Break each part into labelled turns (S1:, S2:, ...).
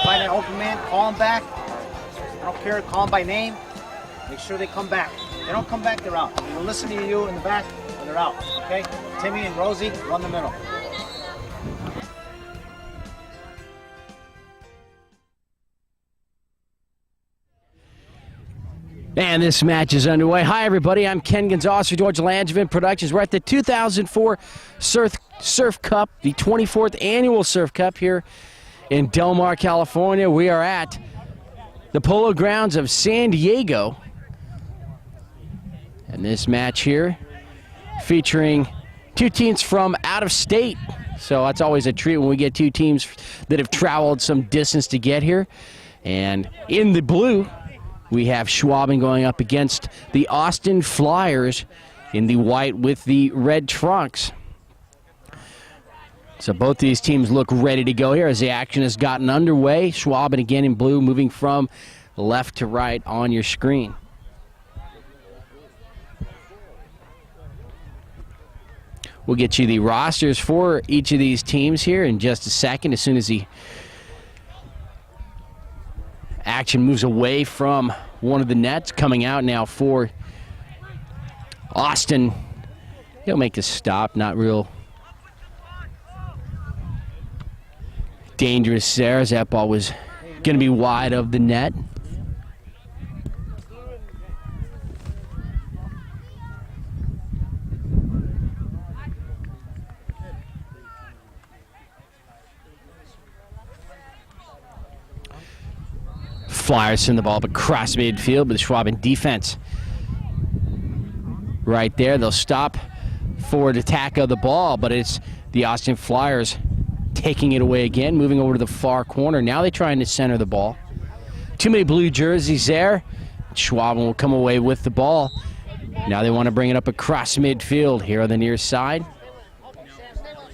S1: Find an open man, call him back. I don't care, call him by name. Make sure they come back. If they don't come back, they're out. They'll listen to you in the back, or they're out. Okay? Timmy and Rosie, run the middle.
S2: And this match is underway. Hi, everybody. I'm Ken Gonzalez for George Langevin Productions. We're at the 2004 Surf Cup, the 24th annual Surf Cup here in Del Mar, California. We are at the Polo Grounds of San Diego. And this match here featuring two teams from out of state. So that's always a treat when we get two teams that have traveled some distance to get here. And in the blue, we have Schwaben going up against the Austin Flyers in the white with the red trunks. So both these teams look ready to go here as the action has gotten underway. Schwaben again in blue, moving from left to right on your screen. We'll get you the rosters for each of these teams here in just a second, as soon as the action moves away from one of the nets. Coming out now for Austin. He'll make a stop, not real dangerous there, as that ball was going to be wide of the net. Flyers send the ball up across midfield, but the Schwaben defense right there. They'll stop for the attack of the ball, but it's the Austin Flyers taking it away again, moving over to the far corner. Now they're trying to center the ball. Too many blue jerseys there. Schwaben will come away with the ball. Now they want to bring it up across midfield here on the near side.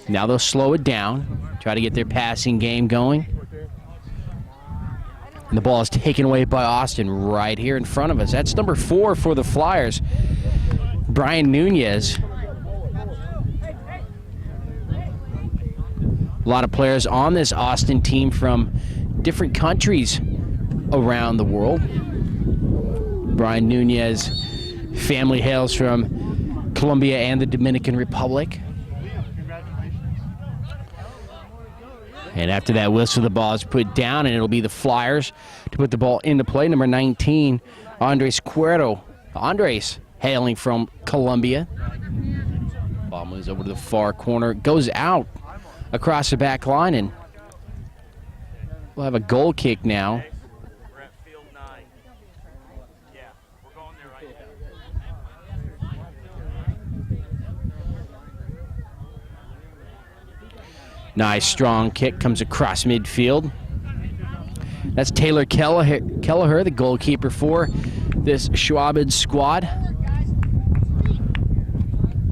S2: Now they'll slow it down, try to get their passing game going. And the ball is taken away by Austin right here in front of us. That's number 4 for the Flyers, Brian Nunez. A lot of players on this Austin team from different countries around the world. Brian Nunez family hails from Colombia and the Dominican Republic. And after that whistle, the ball is put down, and it'll be the Flyers to put the ball into play. Number 19, Andres Cuero. Andres hailing from Colombia. Ball moves over to the far corner. Goes out across the back line, and we'll have a goal kick now.
S3: We're at field 9. Yeah, we're going there right now.
S2: Nice strong kick comes across midfield. That's Taylor Kelleher, the goalkeeper for this Schwaben squad.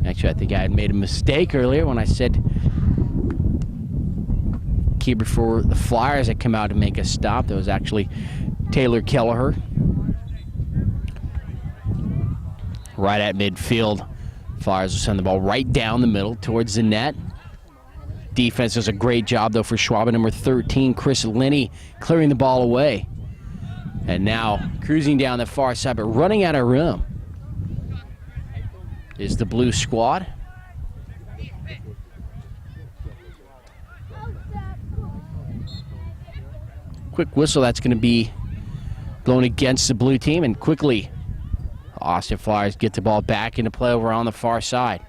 S2: Actually, I think I had made a mistake earlier when I said keeper for the Flyers that come out to make a stop. That was actually Taylor Kelleher. Right at midfield. Flyers will send the ball right down the middle towards the net. Defense does a great job, though, for Schwaben. Number 13, Chris Linney, clearing the ball away. And now cruising down the far side, but running out of room is the blue squad. Quick whistle, that's going to be blown against the blue team, and quickly Austin Flyers get the ball back into play over on the far side.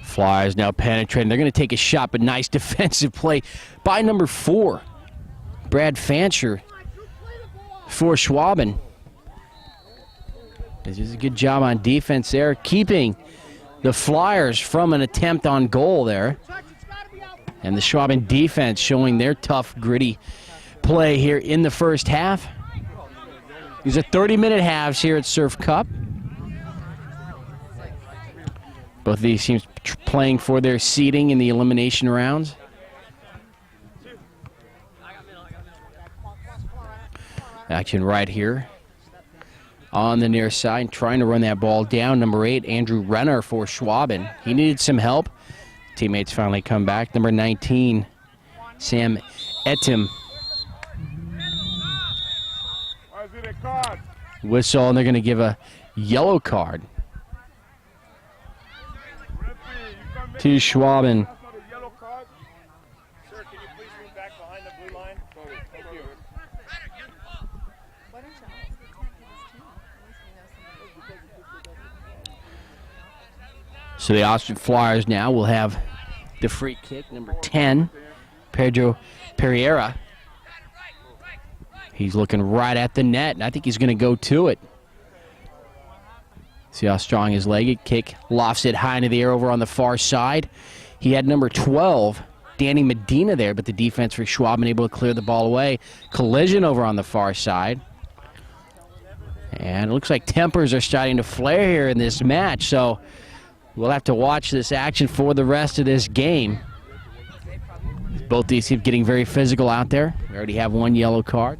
S2: Flyers now penetrating. They're going to take a shot, but nice defensive play by number 4, Brad Fancher for Schwaben. This is a good job on defense there, keeping the Flyers from an attempt on goal there. And the Schwaben defense showing their tough, gritty play here in the first half. These are 30-minute halves here at Surf Cup. Both of these teams playing for their seeding in the elimination rounds. Action right here on the near side, trying to run that ball down. Number 8, Andrew Renner for Schwaben. He needed some help. Teammates finally come back. Number 19, Sam Etim. Whistle, and they're going to give a yellow card to Schwaben.
S3: Sir, can you please move back behind the blue line? Thank you.
S2: So the Austin Flyers now will have the free kick, number 10, Pedro Pereira. He's looking right at the net, and I think he's going to go to it. See how strong his legged kick lofts it high into the air over on the far side. He had number 12, Danny Medina there, but the defense for Schwaben able to clear the ball away. Collision over on the far side. And it looks like tempers are starting to flare here in this match, so we'll have to watch this action for the rest of this game. Both these teams getting very physical out there. We already have one yellow card.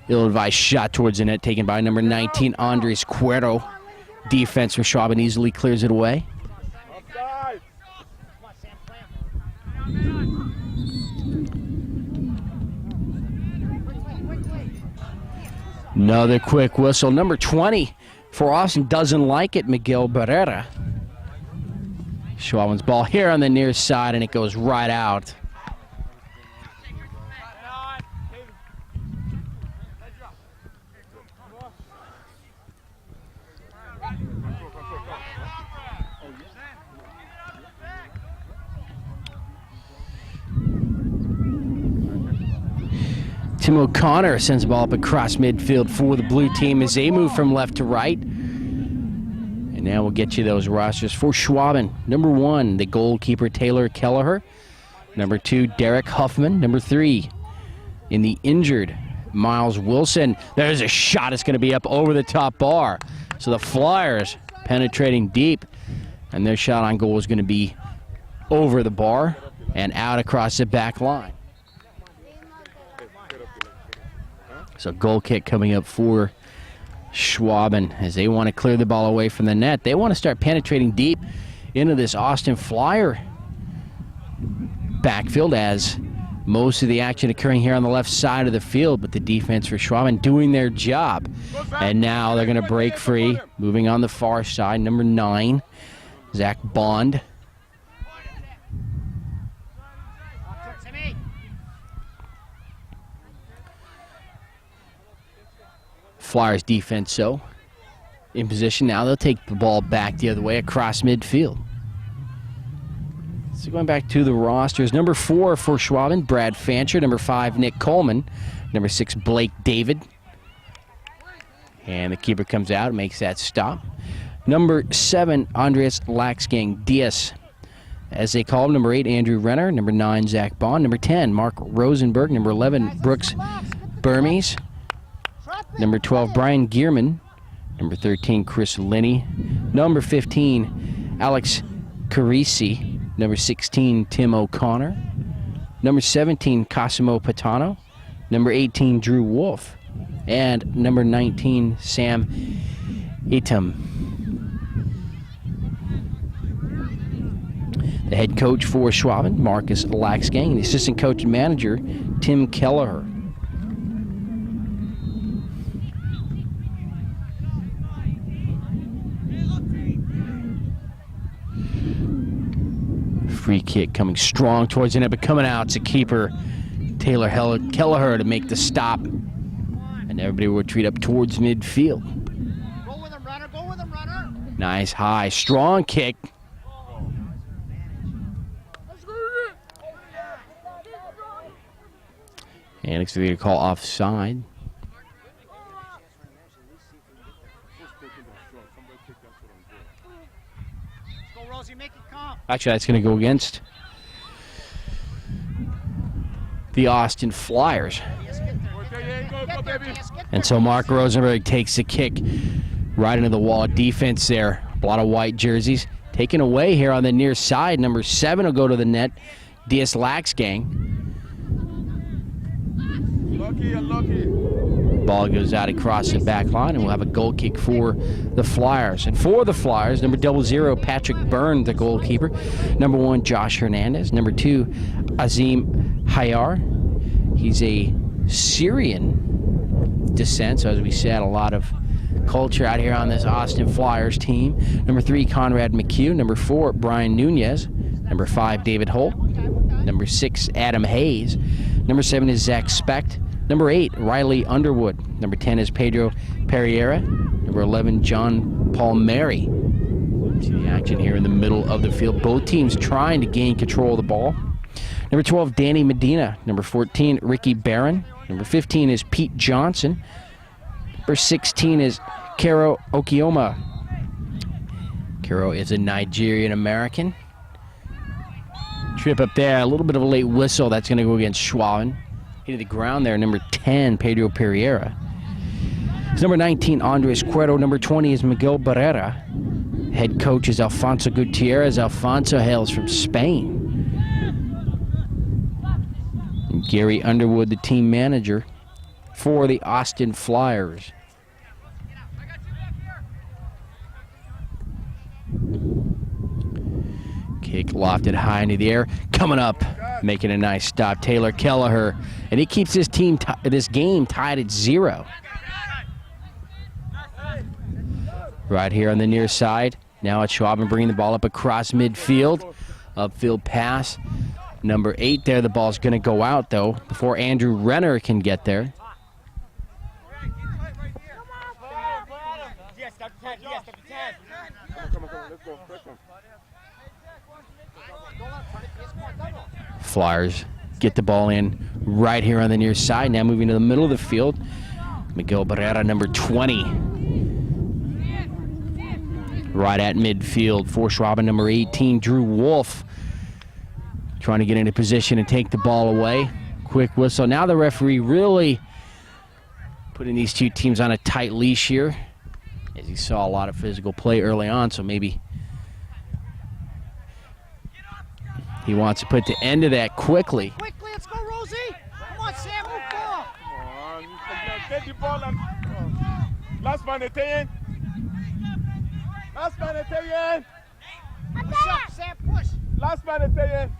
S2: Ill-advised shot towards the net taken by number 19, Andres Cuero. Defense for Schwaben easily clears it away. Another quick whistle. Number 20 for Austin doesn't like it, Miguel Barrera. Schwaben's ball here on the near side, and it goes right out. Tim O'Connor sends the ball up across midfield for the blue team as they move from left to right. And now we'll get you those rosters for Schwaben. Number 1, the goalkeeper Taylor Kelleher. Number 2, Derek Huffman. Number 3, in the injured, Miles Wilson. There's a shot. It's going to be up over the top bar. So the Flyers penetrating deep, and their shot on goal is going to be over the bar and out across the back line. So goal kick coming up for Schwaben as they want to clear the ball away from the net. They want to start penetrating deep into this Austin Flyer backfield, as most of the action occurring here on the left side of the field, but the defense for Schwaben doing their job. And now they're going to break free. Moving on the far side, number 9, Zach Bond. Flyers defense so in position now. They'll take the ball back the other way across midfield. So going back to the rosters, number 4 for Schwaben, Brad Fancher. Number 5, Nick Coleman. Number 6, Blake David. And the keeper comes out and makes that stop. Number 7, Andreas Laxgang Diaz, as they call him. Number 8, Andrew Renner. Number 9, Zach Bond. Number 10, Mark Rosenberg. Number 11, Brooks Burmese. Number 12, Brian Gearman. Number 13, Chris Linney. Number 15, Alex Carisi. Number 16, Tim O'Connor. Number 17, Cosimo Patano. Number 18, Drew Wolf. And number 19, Sam Etam. The head coach for Schwaben, Marcus Laxgang. And the assistant coach and manager, Tim Kelleher. Free kick coming strong towards the net, but coming out to keeper Taylor Kelleher to make the stop. And everybody will retreat up towards midfield.
S1: Go with him, runner. Go with him, runner.
S2: Nice high, strong kick. And it's going to call offside.
S1: Go, Rosie, make it calm.
S2: Actually, that's going to go against the Austin Flyers. And so Mark Rosenberg takes the kick Right into the wall of defense there. A lot of white jerseys. Taken away here on the near side. Number 7 will go to the net. DS Lax gang.
S4: Lucky.
S2: Ball goes out across the back line, and we'll have a goal kick for the Flyers. And for the Flyers, number 00, Patrick Byrne, the goalkeeper. Number 1, Josh Hernandez. Number 2, Azim Hayar. He's a Syrian descent, so as we said, a lot of culture out here on this Austin Flyers team. Number 3, Conrad McHugh. Number 4, Brian Nunez. Number 5, David Holt. Number 6, Adam Hayes. Number 7 is Zach Specht. Number 8, Riley Underwood. Number 10 is Pedro Pereira. Number 11, John Palmieri. See the action here in the middle of the field. Both teams trying to gain control of the ball. Number 12, Danny Medina. Number 14, Ricky Barron. Number 15 is Pete Johnson. Number 16 is Karo Okioma. Karo is a Nigerian-American. Trip up there, a little bit of a late whistle. That's going to go against Schwaben. Hit the ground there, number 10, Pedro Pereira. It's number 19, Andres Cuero. Number 20 is Miguel Barrera. Head coach is Alfonso Gutierrez. Alfonso hails from Spain. And Gary Underwood, the team manager for the Austin Flyers. Kick lofted high into the air. Coming up, making a nice stop, Taylor Kelleher. And he keeps his team, this game tied at 0. Right here on the near side. Now it's Schwaben bringing the ball up across midfield. Upfield pass. Number 8 there. The ball's going to go out, though, before Andrew Renner can get there. Flyers get the ball in right here on the near side. Now moving to the middle of the field. Miguel Barrera, number 20. Right at midfield for Schwaben, number 18, Drew Wolf. Trying to get into position and take the ball away. Quick whistle. Now the referee really putting these two teams on a tight leash here, as he saw a lot of physical play early on, so maybe he wants to put the end to that quickly.
S1: Quickly, let's go, Rosie. Come on, Sam, move ball.
S4: Come on, get the ball and last man Etienne. Last man Etienne.
S1: Push up, Sam, push.
S4: Last man Etienne.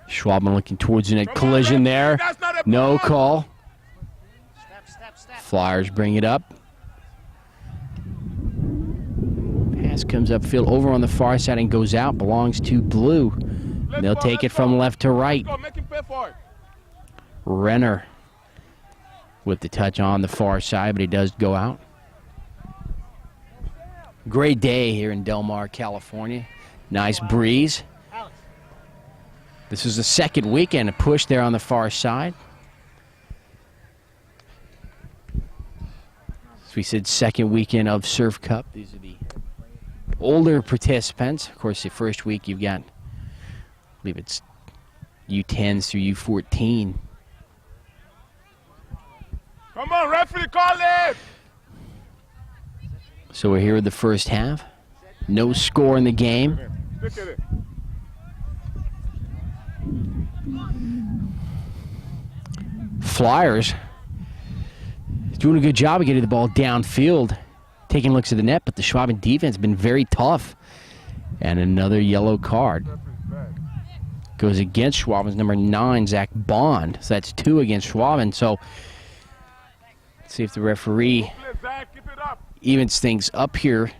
S2: Schwaben looking towards the net collision there. No call.
S1: Step.
S2: Flyers bring it up. Pass comes upfield over on the far side and goes out. Belongs to Blue. They'll take it from left to right. Renner with the touch on the far side, but he does go out. Great day here in Del Mar, California. Nice breeze. This is the second weekend, a push there on the far side. As we said, second weekend of Surf Cup. These are the older participants. Of course, the first week you've got, I believe it's U10s through U14.
S4: Come on, referee, call it!
S2: So we're here in the first half. No score in the game.
S4: Look at it.
S2: Flyers doing a good job of getting the ball downfield, taking looks at the net, but the Schwaben defense has been very tough. And another yellow card goes against Schwaben's number 9, Zach Bond. So that's 2 against Schwaben. So let's see if the referee evens things up here,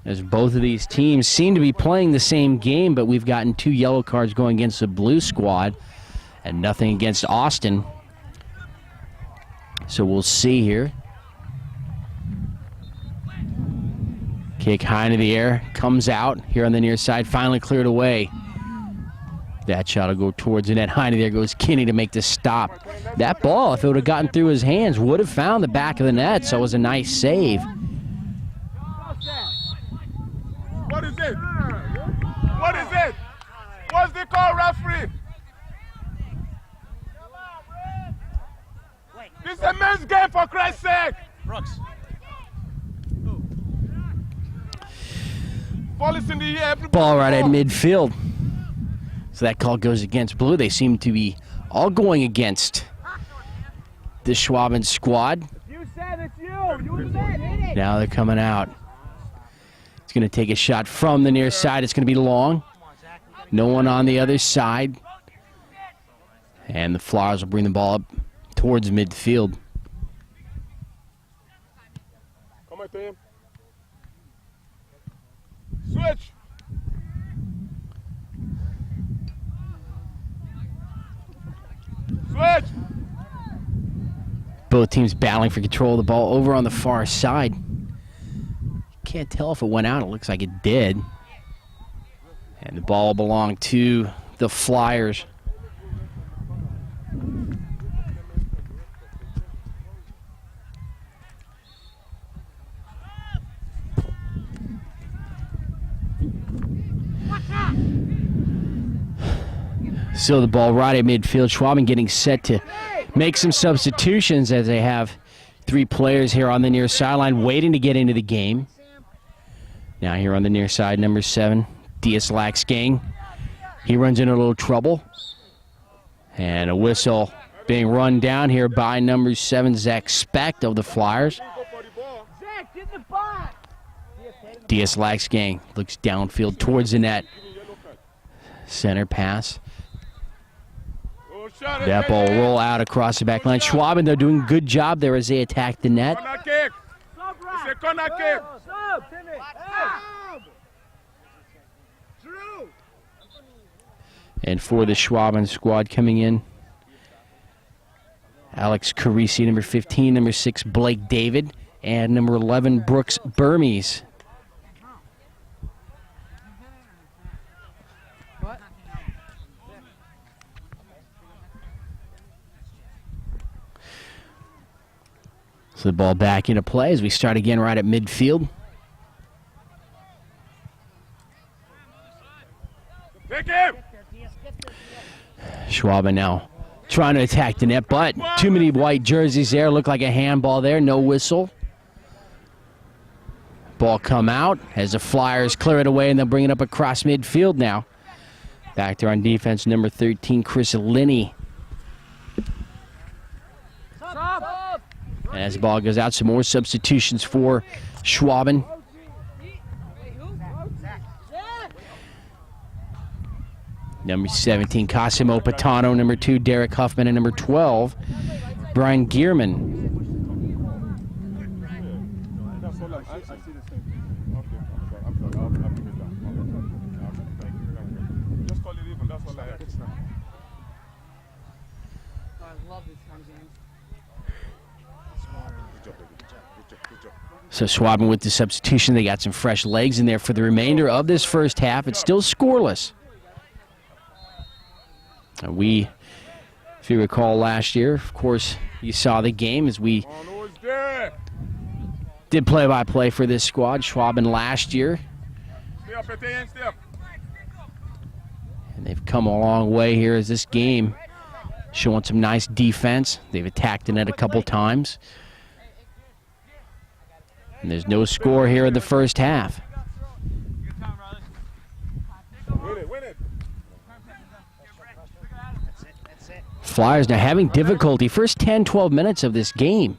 S2: as both of these teams seem to be playing the same game, but we've gotten 2 yellow cards going against the Blue squad and nothing against Austin. So we'll see here. Kick high into the air, comes out here on the near side, finally cleared away. That shot will go towards the net. High into there goes Kinney to make the stop. That ball, if it would have gotten through his hands, would have found the back of the net, so it was a nice save.
S4: What is it? What is it? What's the call, referee? This is a men's game, for Christ's sake.
S3: Brooks.
S4: Ball is in the air. Everybody
S2: Ball right at
S4: go.
S2: midfield. So that call goes against Blue. They seem to be all going against the Schwaben squad.
S1: You said it's you. You said hit it.
S2: Now they're coming out. It's going to take a shot from the near side. It's going to be long. No one on the other side. And the Flyers will bring the ball up towards midfield.
S4: Come on, team. Switch. Switch.
S2: Both teams battling for control of the ball over on the far side. Can't tell if it went out. It looks like it did. And the ball belonged to the Flyers. So the ball right at midfield. Schwaben getting set to make some substitutions as they have 3 players here on the near sideline waiting to get into the game. Now here on the near side, number 7, Diaz Gang. He runs into a little trouble. And a whistle being run down here by number 7, Zach Specht of the Flyers.
S4: Go for the ball.
S1: Zach, get in the box.
S2: Diaz Gang looks downfield towards the net. Center pass.
S4: Oh, shot it.
S2: That ball will roll out across the back line. Schwaben, they're doing a good job there as they attack the net.
S4: Corner kick. It's a corner kick.
S1: Sub. Drew.
S2: And for the Schwaben squad coming in, Alex Carisi, number 15, number 6, Blake David, and number 11, Brooks Burmese. So the ball back into play as we start again right at midfield.
S4: Take him.
S2: Schwaben now trying to attack the net, but too many white jerseys there. Look like a handball there. No whistle. Ball come out as the Flyers clear it away, and they'll bring it up across midfield now. Back there on defense, number 13, Chris Linney. And as the ball goes out, some more substitutions for Schwaben. Number 17, Cosimo Patano. Number 2, Derek Huffman. And number 12, Brian Gierman.
S4: That's all I see the same thing. Okay, I'm sorry. I'll bring it down. Okay, thank you. Just call it even. That's all I have.
S5: I love this kind of game.
S4: Good job.
S2: So Schwaben with the substitution. They got some fresh legs in there for the remainder of this first half. It's still scoreless. We, if you recall last year, of course, you saw the game as we
S4: Oh, no, it's there.
S2: did play-by-play for this squad. Schwaben last year,
S4: Stay up, Etienne, stay up.
S2: and they've come a long way here as this game showing some nice defense. They've attacked the net a couple times. And there's no score here in the first half.
S4: Win it.
S2: Flyers now having difficulty. First 10, 12 minutes of this game.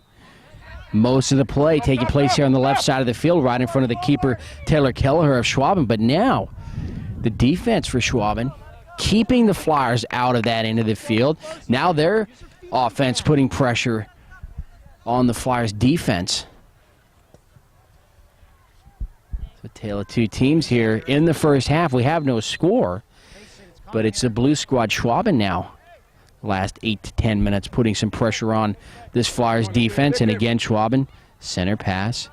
S2: Most of the play taking place here on the left side of the field, right in front of the keeper, Taylor Kelleher of Schwaben. But now, the defense for Schwaben, keeping the Flyers out of that end of the field. Now their offense putting pressure on the Flyers' defense. So tale of two teams here in the first half. We have no score, but it's the blue squad, Schwaben now. Last 8 to 10 minutes putting some pressure on this Flyers defense. And again, Schwaben, center pass.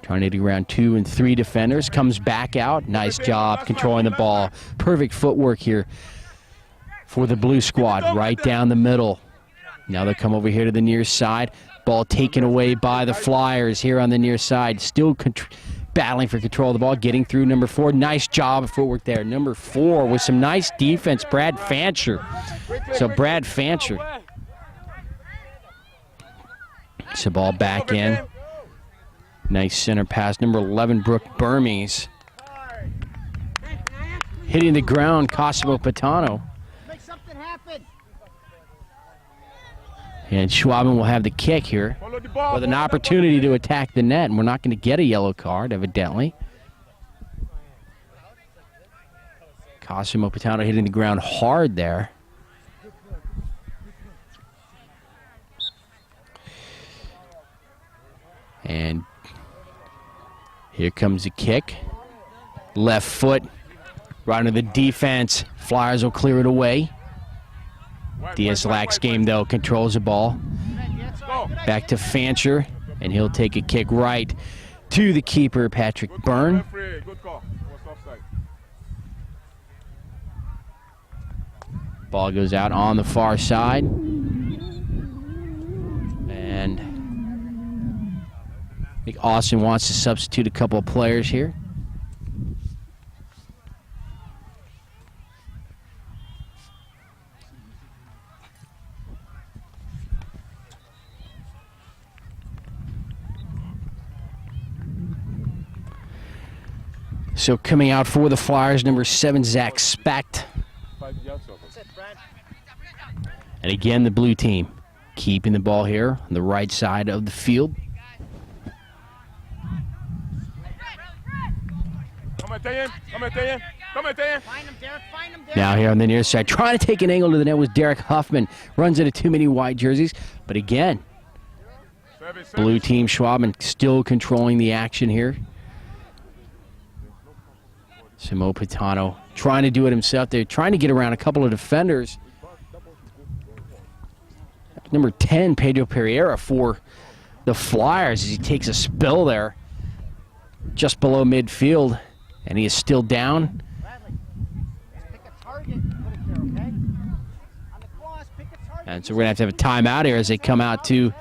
S2: Trying to get around 2 and 3 defenders. Comes back out. Nice job controlling the ball. Perfect footwork here for the blue squad right down the middle. Now they come over here to the near side. Ball taken away by the Flyers here on the near side. Still battling for control of the ball. Getting through number 4. Nice job of footwork there. Number 4 with some nice defense. Brad Fancher. So Brad Fancher It's the ball back in. Nice center pass. Number 11, Brooke Burmese. Hitting the ground, Cosimo Patano.
S1: Make something happen.
S2: And Schwaben will have the kick here
S4: Follow the ball.
S2: with an opportunity to attack the net, and we're not going to get a yellow card, evidently. Cosimo Patano hitting the ground hard there. And here comes the kick. Left foot, right into the defense. Flyers will clear it away. Diaz-Lack's game, though, controls the ball. Back to Fancher, and he'll take a kick right to the keeper, Patrick Byrne.
S4: Good call. Was offside.
S2: Ball goes out on the far side. And I think Austin wants to substitute a couple of players here. So coming out for the Flyers, number 7, Zach Specht.
S4: 5 yards of us.
S2: And again, the blue team keeping the ball here on the right side of the field. Now here on the near side, trying to take an angle to the net was Derek Huffman. Runs into too many white jerseys. But again, blue team Schwaben still controlling the action here. Simo Patano trying to do it himself. They're trying to get around a couple of defenders. Number 10, Pedro Pereira for the Flyers as he takes a spill there just below midfield. And he is still down. And so we're going to have a timeout here as they come out to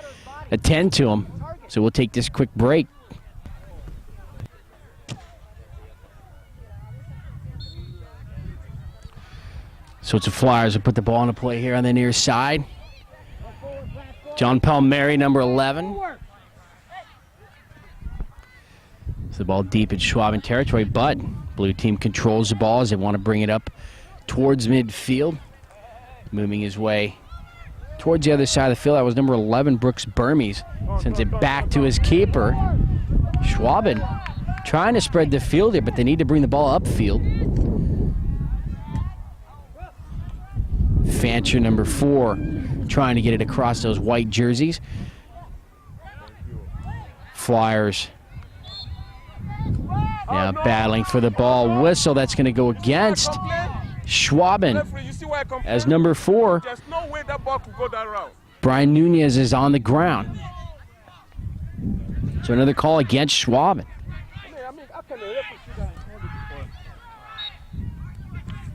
S2: attend to him. So we'll take this quick break. So it's the Flyers who put the ball into play here on the near side. John Palmieri, number 11. So the ball deep in Schwaben territory, but blue team controls the ball as they want to bring it up towards midfield. Moving his way towards the other side of the field. That was number 11, Brooks Burmese. Sends it back to his keeper. Schwaben trying to spread the field here, but they need to bring the ball upfield. Fancher, number 4, trying to get it across those white jerseys. Flyers now battling for the ball. Whistle that's going to go against Schwaben as number 4.
S4: There's no way that ball could go that route.
S2: Brian Nunez is on the ground. So another call against Schwaben.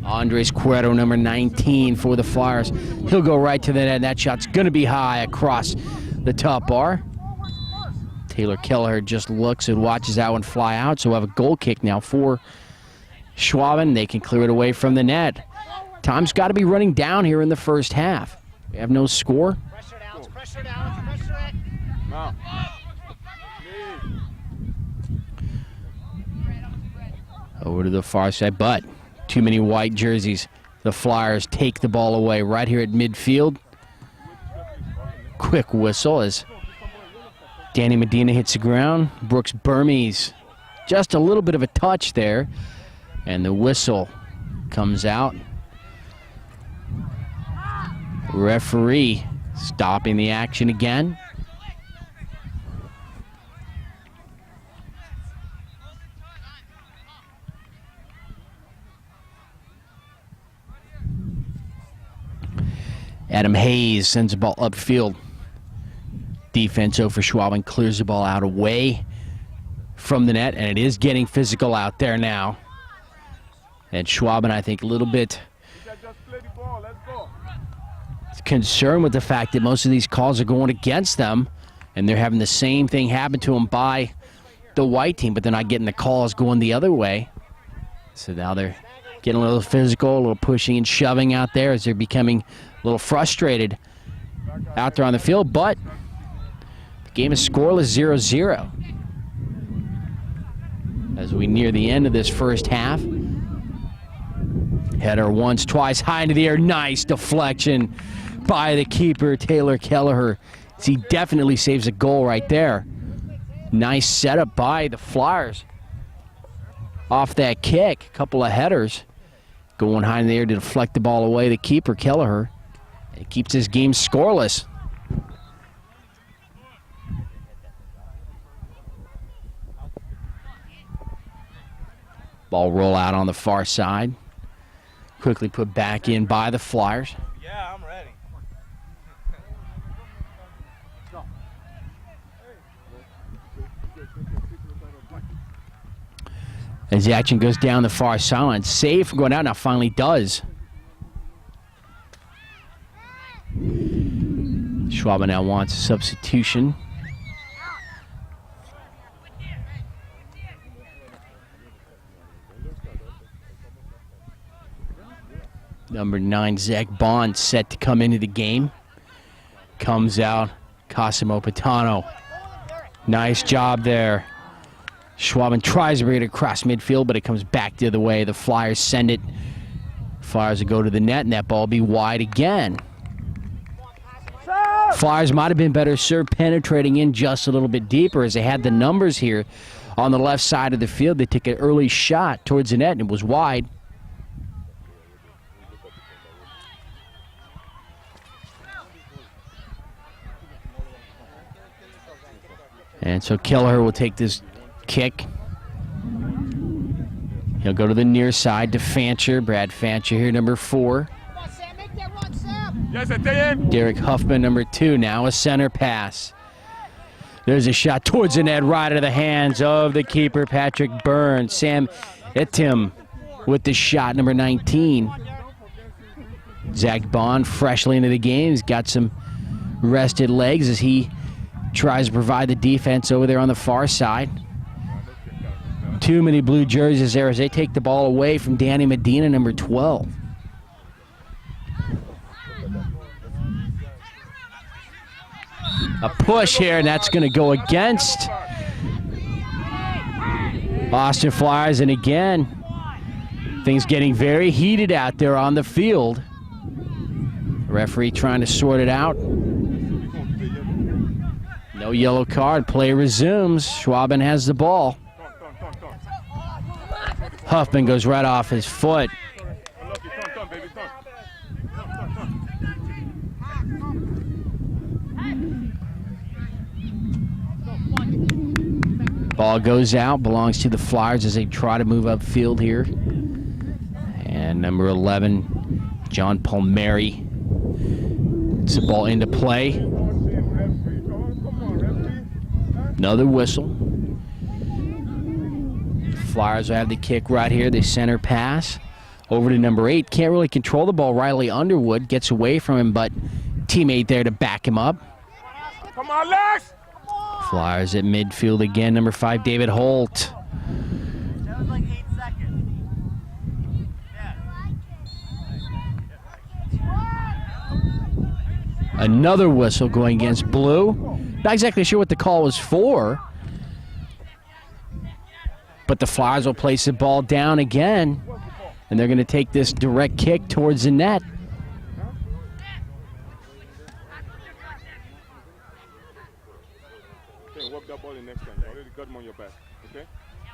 S2: Andres Cuero, number 19 for the Flyers. He'll go right to the net. That shot's going to be high across the top bar. Taylor Kelleher just looks and watches that one fly out. So we'll have a goal kick now for Schwaben. They can clear it away from the net. Time's got to be running down here in the first half. We have no score.
S1: Pressure it, Alex. Pressure it, Alex. Pressure it.
S4: Now.
S2: Over to the far side, but too many white jerseys. The Flyers take the ball away right here at midfield. Quick whistle as Danny Medina hits the ground. Brooks Burmese, just a little bit of a touch there. And the whistle comes out. Referee stopping the action again. Adam Hayes sends the ball upfield. Defense over Schwaben clears the ball out away from the net, and it is getting physical out there now. And Schwaben, I think, a little bit concerned with the fact that most of these calls are going against them, and they're having the same thing happen to them by the white team, but they're not getting the calls going the other way. So now they're getting a little physical, a little pushing and shoving out there as they're becoming a little frustrated out there on the field, but the Game is scoreless 0-0. As we near the end of this first half. Header once, twice, high into the air. Nice deflection by the keeper, Taylor Kelleher. He definitely saves a goal right there. Nice setup by the Flyers. Off that kick, a couple of headers. Going high in the air to deflect the ball away. The keeper, Kelleher. It keeps this game scoreless. Ball roll out on the far side. Quickly put back in by the Flyers.
S3: Yeah, I'm ready.
S2: As the action goes down the far sideline. Save from going out, now finally does. Schwaben now wants a substitution. Number 9, Zach Bond, set to come into the game. Comes out, Cosimo Patano. Nice job there. Schwaben tries to bring it across midfield, but it comes back the other way. The Flyers send it. Flyers will go to the net, and that ball will be wide again. Flyers might have been better served penetrating in just a little bit deeper as they had the numbers here on the left side of the field. They took an early shot towards the net, and it was wide. And so Kelleher will take this kick. He'll go to the near side to Fancher. Brad Fancher here, number 4.
S4: Yes, Etienne.
S2: Derek Huffman, number 2. Now a center pass. There's a shot towards the net, right out of the hands of the keeper, Patrick Burns. Sam Etim with the shot, number 19. Zach Bond freshly into the game. He's got some rested legs as he tries to provide the defense over there on the far side. Too many blue jerseys there as they take the ball away from Danny Medina, number 12. A push here, and that's going to go against Austin Flyers. And again, things getting very heated out there on the field. Referee trying to sort it out. No yellow card. Play resumes. Schwaben has the ball. Huffman goes right off his foot. Ball goes out, belongs to the Flyers as they try to move upfield here. And number 11, John Palmieri, gets the ball into play. Another whistle. Flyers will have the kick right here. The center pass over to number 8. Can't really control the ball. Riley Underwood gets away from him, but teammate there to back him up.
S4: Come on, Lex!
S2: Flyers at midfield again. Number 5, David Holt.
S3: That was like 8 seconds.
S2: Another whistle going against Blue. Not exactly sure what the call was for. But the Flyers will place the ball down again. And they're going to take this direct kick towards the net.
S4: Okay, work that ball in next time. You already got him on your back. Okay?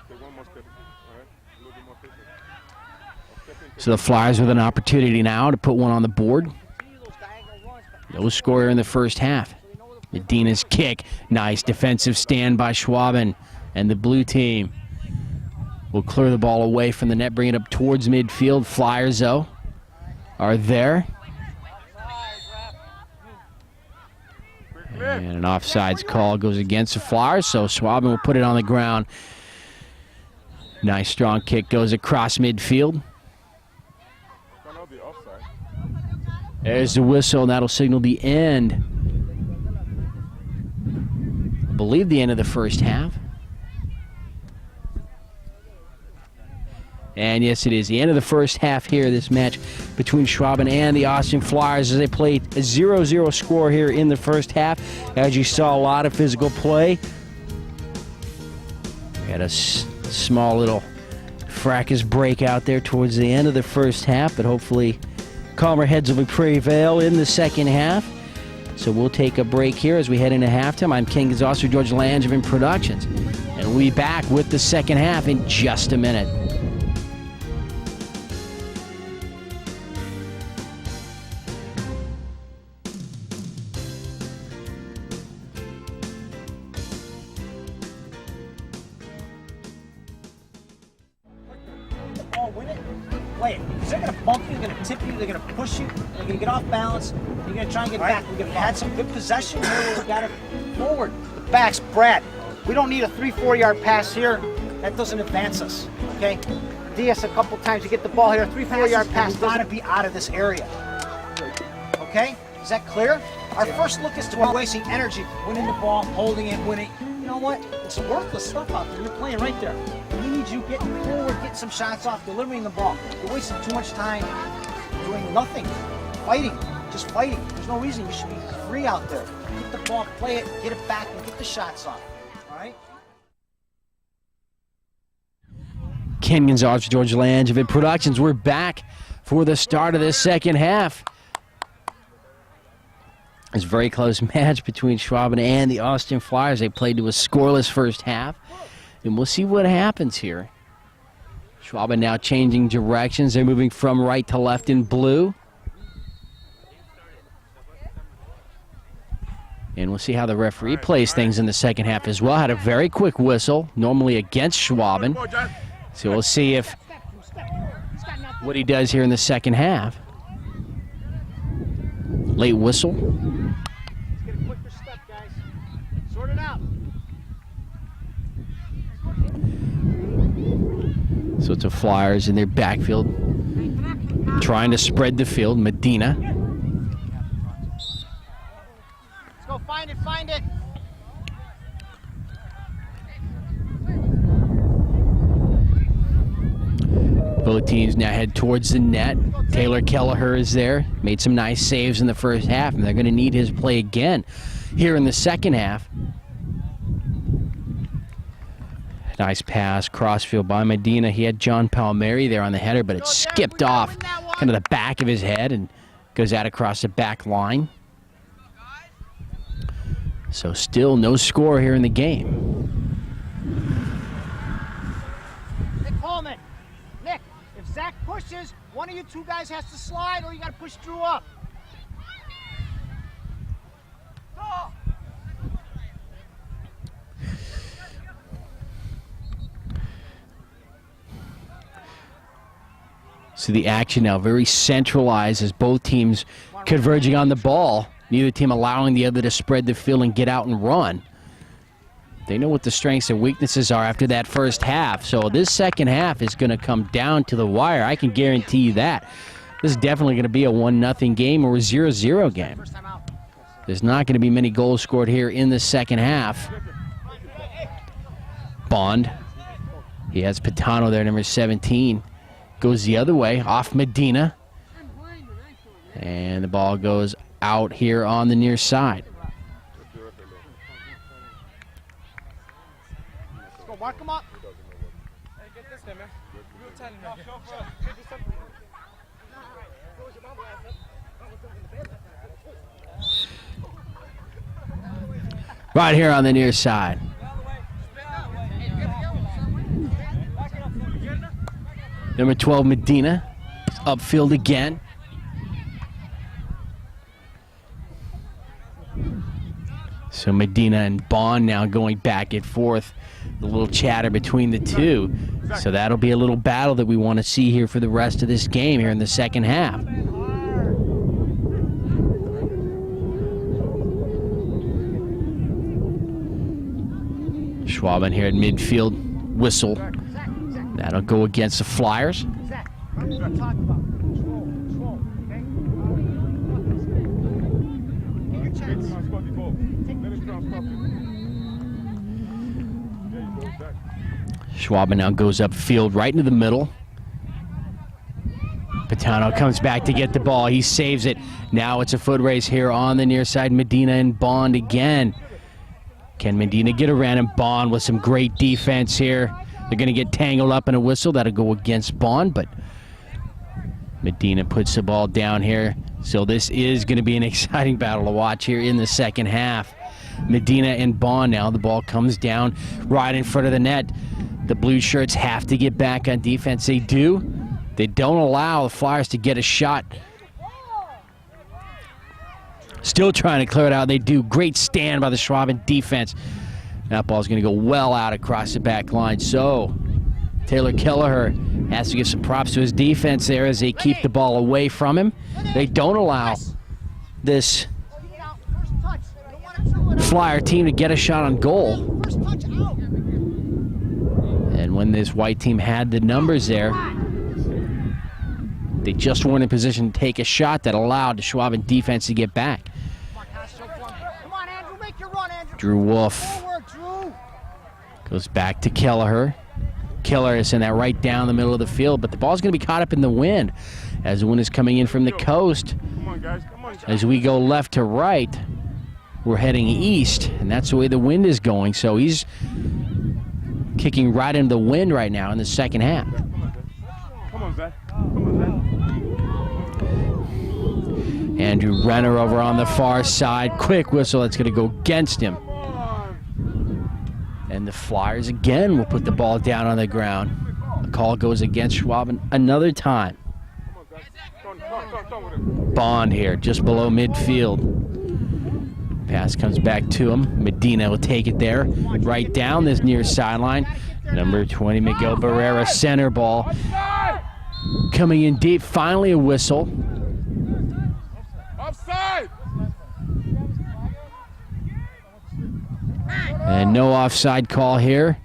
S4: Take one more step. All right? A little bit more patience.
S2: So the Flyers with an opportunity now to put one on the board. No scorer in the first half. Medina's kick. Nice defensive stand by Schwaben and the blue team. Will clear the ball away from the net, bring it up towards midfield. Flyers, though, are there. And an offsides call goes against the Flyers, so Schwaben will put it on the ground. Nice strong kick goes across midfield. There's the whistle, and that'll signal the end. I believe the end of the first half. And yes, it is the end of the first half here, this match between Schwaben and the Austin Flyers as they played a 0-0 score here in the first half. As you saw, a lot of physical play. We had a small little fracas break out there towards the end of the first half, but hopefully calmer heads will prevail in the second half. So we'll take a break here as we head into halftime. I'm Ken Gonzalez for George Langevin Productions, and we'll be back with the second half in just a minute.
S1: Win it, play it. Because they're going to bump you, they're going to tip you, they're going to push you, they're going to get off balance, you're going to try and get back. We had some good possession here, we got it forward. The backs, Brad, we don't need a 3-4 yard pass here. That doesn't advance us, okay? DS a couple times, you get the ball here, 3-4 yard pass, got to be out of this area. Okay, is that clear? Our first look is to wasting energy, winning the ball, holding it, winning. You know what? It's worthless stuff out there. You're playing right there. We need you getting forward, getting some shots off, delivering the ball. You're wasting too much time doing nothing, fighting, just fighting. There's no reason you should be free out there. Get the ball, play it, get it back, and get the shots off. All right?
S2: Ken Gonzalez, George Langevin Productions. We're back for the start of the second half. It's a very close match between Schwaben and the Austin Flyers. They played to a scoreless first half, and we'll see what happens here. Schwaben now changing directions. They're moving from right to left in blue. And we'll see how the referee plays things in the second half as well. Had a very quick whistle, normally against Schwaben. So we'll see if what he does here in the second half. Late whistle.
S1: Let's get a quicker step, guys. Sort it out.
S2: So it's a Flyers in their backfield, trying to spread the field. Medina.
S1: Let's go find it, find it.
S2: Both teams now head towards the net. Taylor Kelleher is there. Made some nice saves in the first half, and they're going to need his play again here in the second half. Nice pass, crossfield by Medina. He had John Palmieri there on the header, but it skipped off kind of the back of his head and goes out across the back line. So still no score here in the game.
S1: Nick Coleman. Nick, if Zach pushes, one of you two guys has to slide or you got to push Drew up. Go!
S2: So the action now very centralized as both teams converging on the ball. Neither team allowing the other to spread the field and get out and run. They know what the strengths and weaknesses are after that first half. So this second half is going to come down to the wire. I can guarantee you that. This is definitely going to be a 1-0 game or a 0-0 game. There's not going to be many goals scored here in the second half. Bond. He has Patano there, number 17. Goes the other way, off Medina. And the ball goes out here on the near side.
S1: Let's go, mark him up.
S2: Right here on the near side. Number 12, Medina, upfield again. So Medina and Bond now going back and forth. A little chatter between the two. So that'll be a little battle that we want to see here for the rest of this game here in the second half. Schwaben here at midfield, whistle. That'll go against the Flyers.
S1: Zach, what are you talking about? Control, okay? Get your chance.
S2: Schwaben now goes upfield right into the middle. Patano comes back to get the ball. He saves it. Now it's a foot race here on the near side. Medina and Bond again. Can Medina get around him? Bond with some great defense here. They're going to get tangled up in a whistle. That'll go against Bond, but Medina puts the ball down here. So this is going to be an exciting battle to watch here in the second half. Medina and Bond now. The ball comes down right in front of the net. The blue shirts have to get back on defense. They do. They don't allow the Flyers to get a shot. Still trying to clear it out. They do. Great stand by the Schwaben defense. That ball's going to go well out across the back line. So Taylor Kelleher has to give some props to his defense there as they keep the ball away from him. They don't allow this Flyer team to get a shot on goal. And when this white team had the numbers there, they just weren't in position to take a shot that allowed the Schwaben defense to get back. Drew Wolf goes back to Kelleher. Kelleher is sending that right down the middle of the field, but the ball's going to be caught up in the wind as the wind is coming in from the coast. As we go left to right, we're heading east, and that's the way the wind is going. So he's kicking right into the wind right now in the second half.
S4: Come on, Zach. Come on, Zach.
S2: Andrew Renner over on the far side. Quick whistle that's going to go against him. And the Flyers again will put the ball down on the ground. The call goes against Schwaben another time. Bond here, just below midfield. Pass comes back to him. Medina will take it there, right down this near sideline. Number 20, Miguel Barrera, center ball. Coming in deep, finally a whistle.
S4: Offside!
S2: And no offside call here.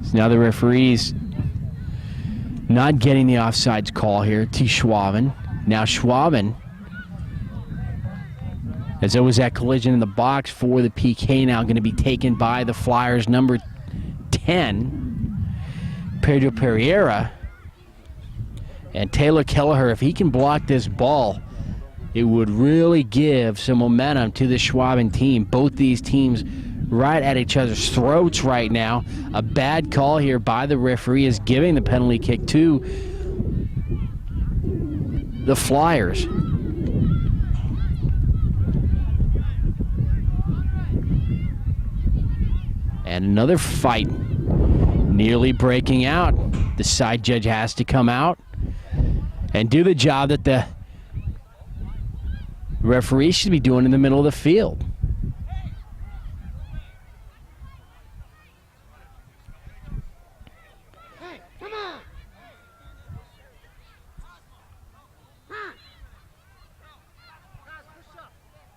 S2: So now the referees not getting the offsides call here to Schwaben. Now Schwaben, as there was that collision in the box for the PK, now going to be taken by the Flyers number 10, Pedro Pereira. And Taylor Kelleher, if he can block this ball, it would really give some momentum to the Schwaben team. Both these teams right at each other's throats right now. A bad call here by the referee is giving the penalty kick to the Flyers. And another fight nearly breaking out. The side judge has to come out and do the job that the referee should be doing in the middle of the field.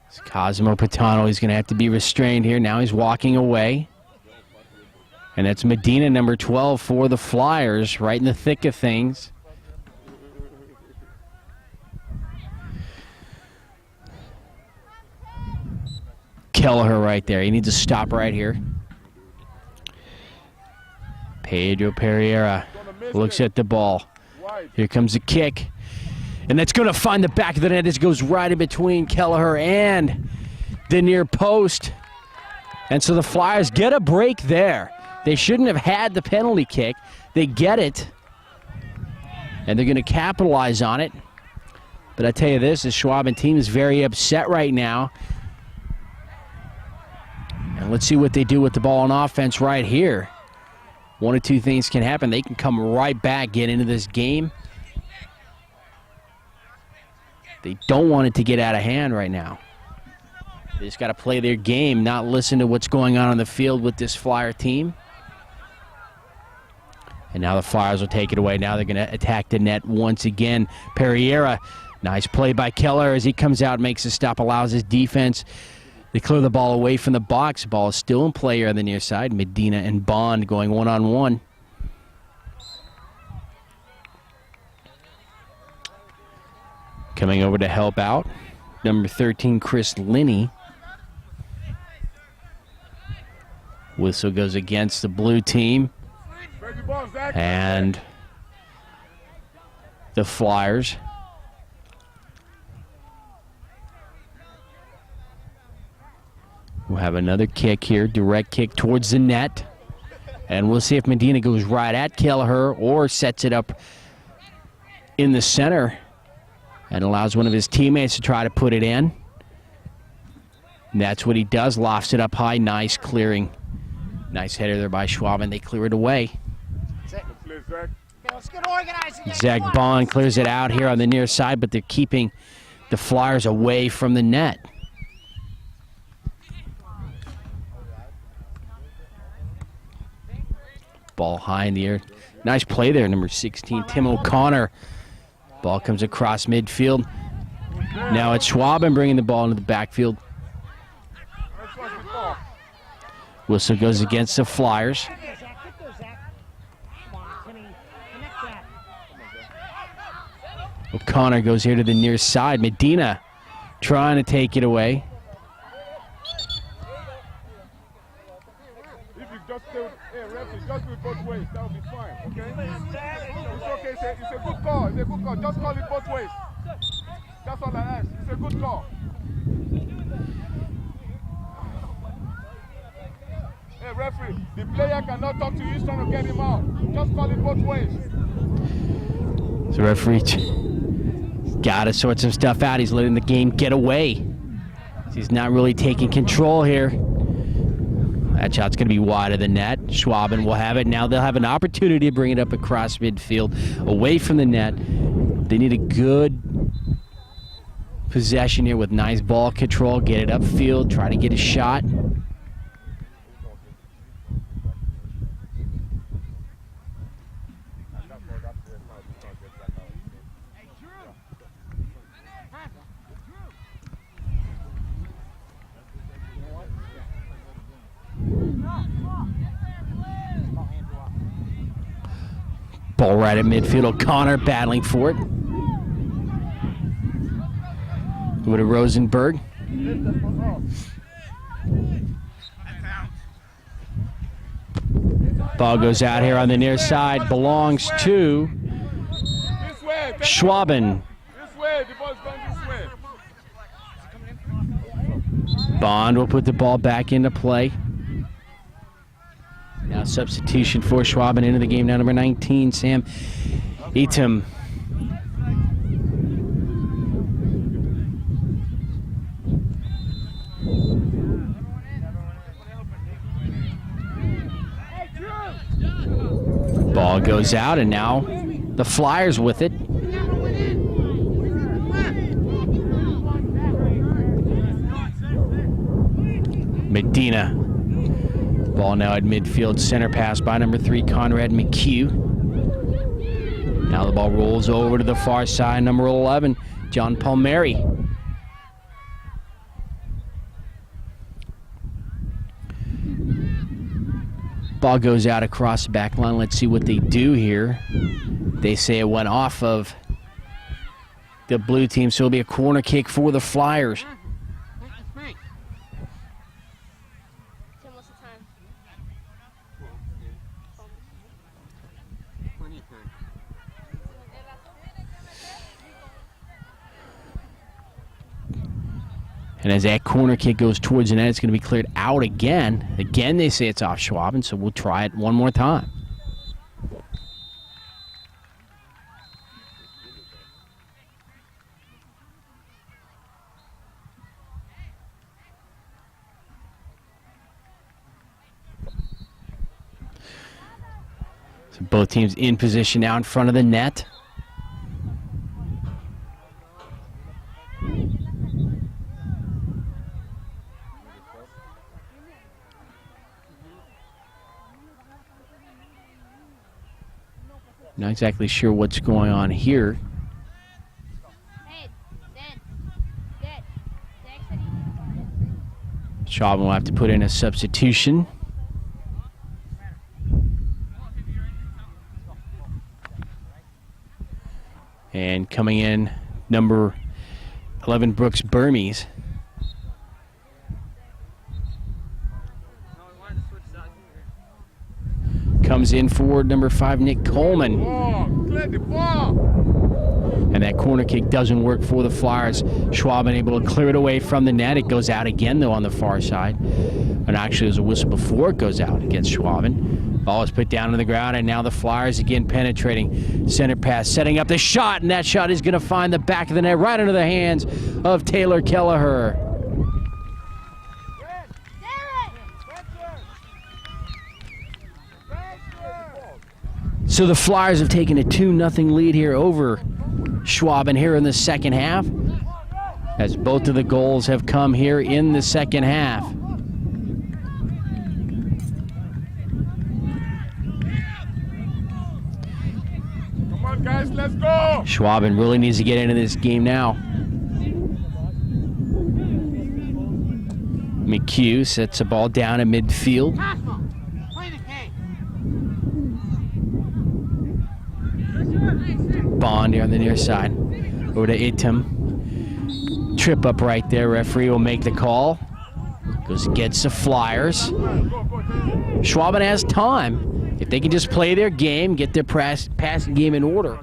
S2: It's Cosimo Patano. He's going to have to be restrained here. Now he's walking away. And that's Medina, number 12, for the Flyers, right in the thick of things. Kelleher right there. He needs to stop right here. Pedro Pereira looks at the ball. Here comes the kick. And that's going to find the back of the net. This goes right in between Kelleher and the near post. And so the Flyers get a break there. They shouldn't have had the penalty kick. They get it. And they're going to capitalize on it. But I tell you this, the Schwaben team is very upset right now. And let's see what they do with the ball on offense right here. One or two things can happen. They can come right back, get into this game. They don't want it to get out of hand right now. They just got to play their game, not listen to what's going on the field with this Flyer team. And now the Flyers will take it away. Now they're going to attack the net once again. Pereira, nice play by Keller as he comes out, makes a stop, allows his defense to clear the ball away from the box. The ball is still in play here on the near side. Medina and Bond going one-on-one. Coming over to help out number 13, Chris Linney. Whistle goes against the blue team.
S4: Break the ball, Zach.
S2: And the Flyers. We'll have another kick here, direct kick towards the net. And we'll see if Medina goes right at Kelleher or sets it up in the center and allows one of his teammates to try to put it in. And that's what he does, lofts it up high, nice clearing. Nice header there by Schwaben. They clear it away.
S1: Let's get organized again.
S2: Zach
S1: Come on.
S2: Bond clears it out here on the near side, but they're keeping the Flyers away from the net. Ball high in the air. Nice play there, number 16, Tim O'Connor. Ball comes across midfield. Now it's Schwaben bringing the ball into the backfield. Whistle goes against the Flyers. O'Connor goes here to the near side. Medina trying to take it away.
S4: If you just stay with, hey, referee, just do it both ways. That will be fine, okay? It's okay. It's a good call. It's a good call. Just call it both ways. That's all I ask. It's a good call. Hey, referee, the player cannot talk to you. He's trying to get him out. Just call it both ways.
S2: The referee got to sort some stuff out. He's letting the game get away. He's not really taking control here. That shot's going to be wide of the net. Schwaben will have it. Now they'll have an opportunity to bring it up across midfield, away from the net. They need a good possession here with nice ball control. Get it upfield, try to get a shot. Ball right at midfield. O'Connor battling for it. Over to Rosenberg. Ball goes out here on the near side. Belongs to Schwaben.
S4: This way. The ball's going this way.
S2: Bond will put the ball back into play. Now substitution for Schwaben into the game. Now number 19, Sam Eatum. Ball goes out, and now the Flyers with it. Medina. Ball now at midfield, center pass by number 3, Conrad McHugh. Now the ball rolls over to the far side, number 11, John Palmieri. Ball goes out across the back line. Let's see what they do here. They say it went off of the blue team, so it'll be a corner kick for the Flyers. And as that corner kick goes towards the net, it's going to be cleared out again. Again, they say it's off Schwaben, so we'll try it one more time. So both teams in position now in front of the net. Not exactly sure what's going on here. Schwaben will have to put in a substitution. And coming in, number 11 Brooks Burmese. Comes in for number 5, Nick Coleman.
S4: Clear the ball.
S2: And that corner kick doesn't work for the Flyers. Schwaben able to clear it away from the net. It goes out again, though, on the far side. And actually, there's a whistle before it goes out against Schwaben. Ball is put down on the ground, and now the Flyers again penetrating. Center pass, setting up the shot, and that shot is going to find the back of the net right into the hands of Taylor Kelleher. So the Flyers have taken a 2-0 lead here over Schwaben here in the second half, as both of the goals have come here in the second half.
S4: Come on, guys, let's go.
S2: Schwaben really needs to get into this game now. McHugh sets the ball down in midfield. Bond here on the near side. Over to Item. Trip up right there. Referee will make the call. Goes against the Flyers. Schwaben has time. If they can just play their game, get their passing game in order,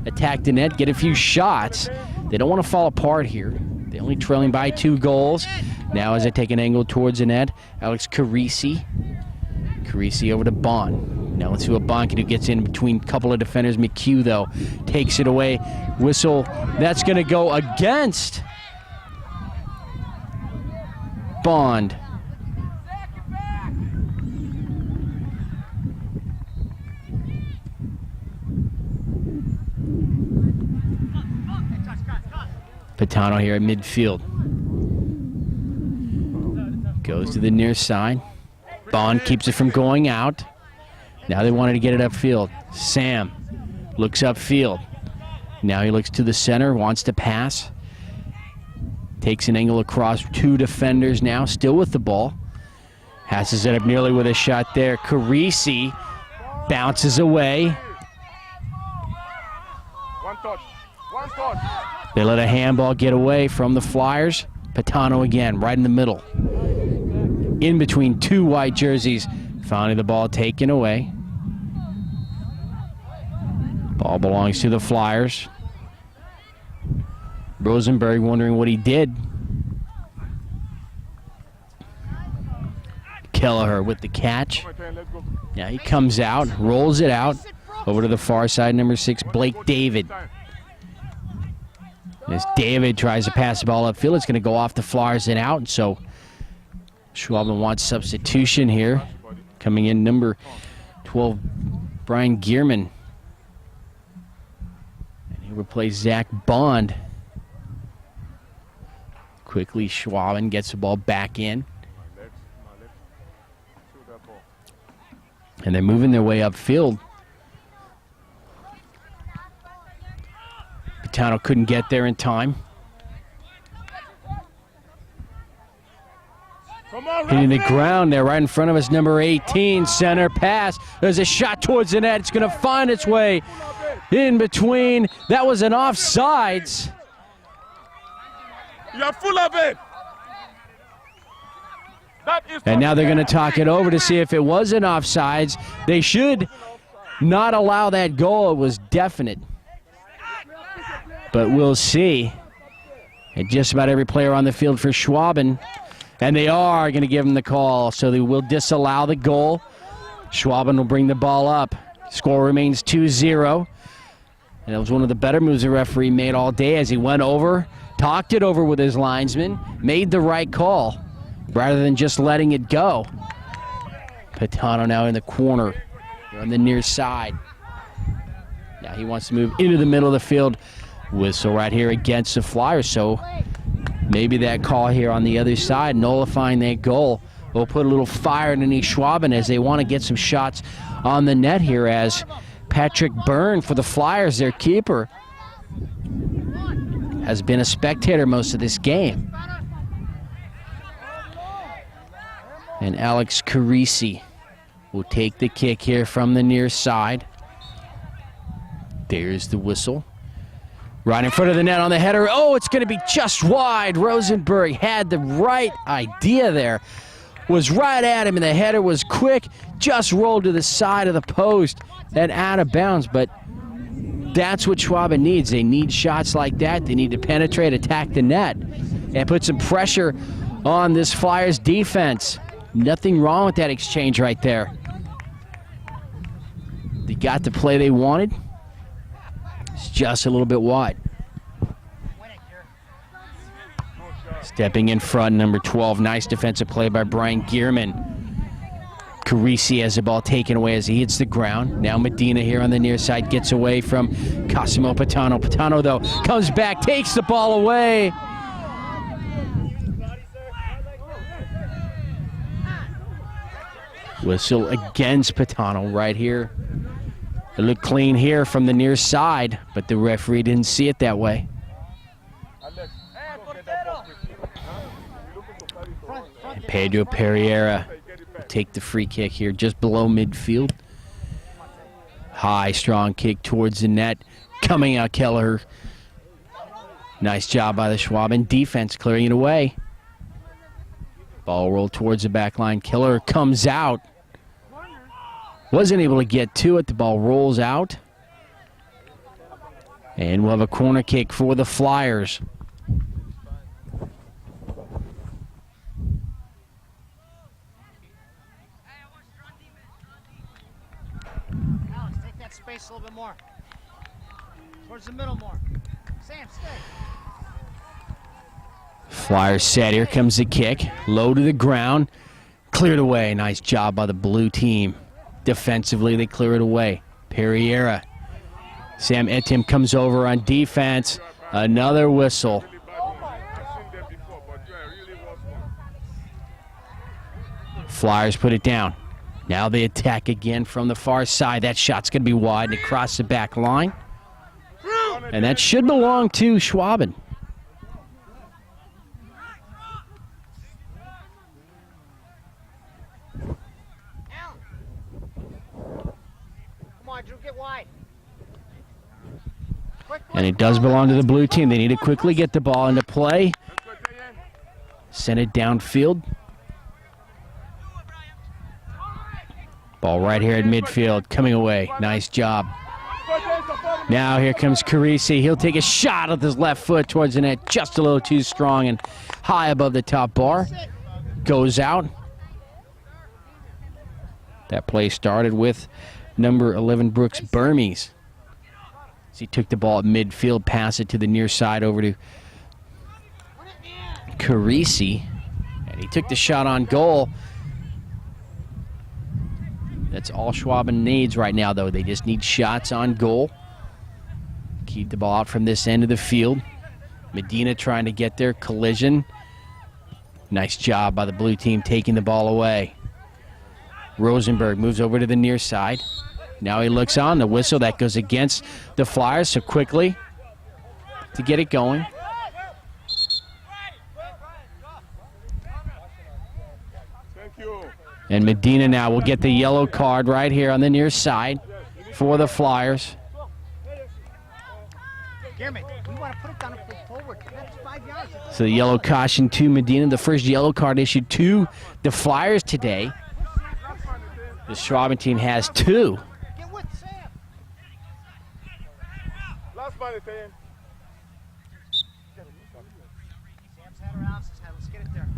S2: attack the net, get a few shots, they don't want to fall apart here. They're only trailing by 2 goals. Now as they take an angle towards the net, Alex Carisi. Carisi over to Bond. Now let's see what Bond can do. Gets in between a couple of defenders. McHugh, though, takes it away. Whistle. That's going to go against Bond. Patano here at midfield. Goes to the near side. Bond keeps it from going out. Now they wanted to get it upfield. Sam looks upfield. Now he looks to the center, wants to pass. Takes an angle across 2 defenders now, still with the ball. Passes it up nearly with a shot there. Carisi bounces away.
S4: One touch. One touch.
S2: They let a handball get away from the Flyers. Patano again, right in the middle. In between 2 white jerseys. Finally the ball taken away. Ball belongs to the Flyers. Rosenberg wondering what he did. Kelleher with the catch. Now he comes out, rolls it out. Over to the far side, number 6, Blake David. As David tries to pass the ball upfield, it's going to go off the Flyers and out. So Schwaben wants substitution here. Coming in, number 12, Brian Gearman. And he replaces Zach Bond. Quickly, Schwaben gets the ball back in. And they're moving their way upfield. Patano couldn't get there in time. Hitting the ground there right in front of us, number 18, center pass. There's a shot towards the net. It's going to find its way in between. That was an offsides.
S4: You're full of it.
S2: And now they're going to talk it over to see if it was an offsides. They should not allow that goal. It was definite. But we'll see. And just about every player on the field for Schwaben. And they are going to give him the call, so they will disallow the goal. Schwaben will bring the ball up. Score remains 2-0. And it was one of the better moves the referee made all day as he went over, talked it over with his linesman, made the right call rather than just letting it go. Patano now in the corner on the near side. Now he wants to move into the middle of the field. Whistle right here against the Flyers, so maybe that call here on the other side, nullifying that goal, will put a little fire underneath Schwaben as they want to get some shots on the net here, as Patrick Byrne for the Flyers, their keeper, has been a spectator most of this game. And Alex Carisi will take the kick here from the near side. There's the whistle. Right in front of the net on the header. Oh, it's going to be just wide. Rosenberg had the right idea there. Was right at him, and the header was quick. Just rolled to the side of the post and out of bounds. But that's what Schwaben needs. They need shots like that. They need to penetrate, attack the net, and put some pressure on this Flyers defense. Nothing wrong with that exchange right there. They got the play they wanted. It's just a little bit wide. Stepping in front, number 12. Nice defensive play by Brian Gearman. Carisi has the ball taken away as he hits the ground. Now Medina here on the near side gets away from Cosimo Patano. Patano, though, comes back, takes the ball away. Whistle against Patano right here. It looked clean here from the near side, but the referee didn't see it that way. And Pedro Pereira will take the free kick here just below midfield. High, strong kick towards the net. Coming out, Keller. Nice job by the Schwaben defense clearing it away. Ball rolled towards the back line. Keller comes out. Wasn't able to get to it. The ball rolls out. And we'll have a corner kick for the Flyers.
S1: Alex, take that space a little bit more. Towards the middle more. Sam, stay.
S2: Flyers set. Here comes the kick. Low to the ground. Cleared away. Nice job by the blue team. Defensively, they clear it away. Pereira. Sam Etim comes over on defense. Another whistle. Flyers put it down. Now they attack again from the far side. That shot's going to be wide and across the back line. And that should belong to Schwaben.
S1: Get wide.
S2: And it does belong to the blue team. They need to quickly get the ball into play. Send it downfield. Ball right here at midfield. Coming away. Nice job. Now here comes Carisi. He'll take a shot with his left foot towards the net. Just a little too strong and high above the top bar. Goes out. That play started with number 11, Brooks Burmese. As he took the ball at midfield, pass it to the near side over to Carisi. And he took the shot on goal. That's all Schwaben needs right now, though. They just need shots on goal. Keep the ball out from this end of the field. Medina trying to get there. Collision. Nice job by the blue team taking the ball away. Rosenberg moves over to the near side. Now he looks on. The whistle that goes against the Flyers, so quickly to get it going.
S4: Thank you.
S2: And Medina now will get the yellow card right here on the near side for the Flyers.
S1: Gimmick, we want to put it down and pull forward. That's 5 yards.
S2: So the yellow caution to Medina. The first yellow card issued to the Flyers today. The Schwaben team has 2.
S1: Get with Sam.
S4: Last man, Etienne.
S1: Sam's had her out. Let's get it there.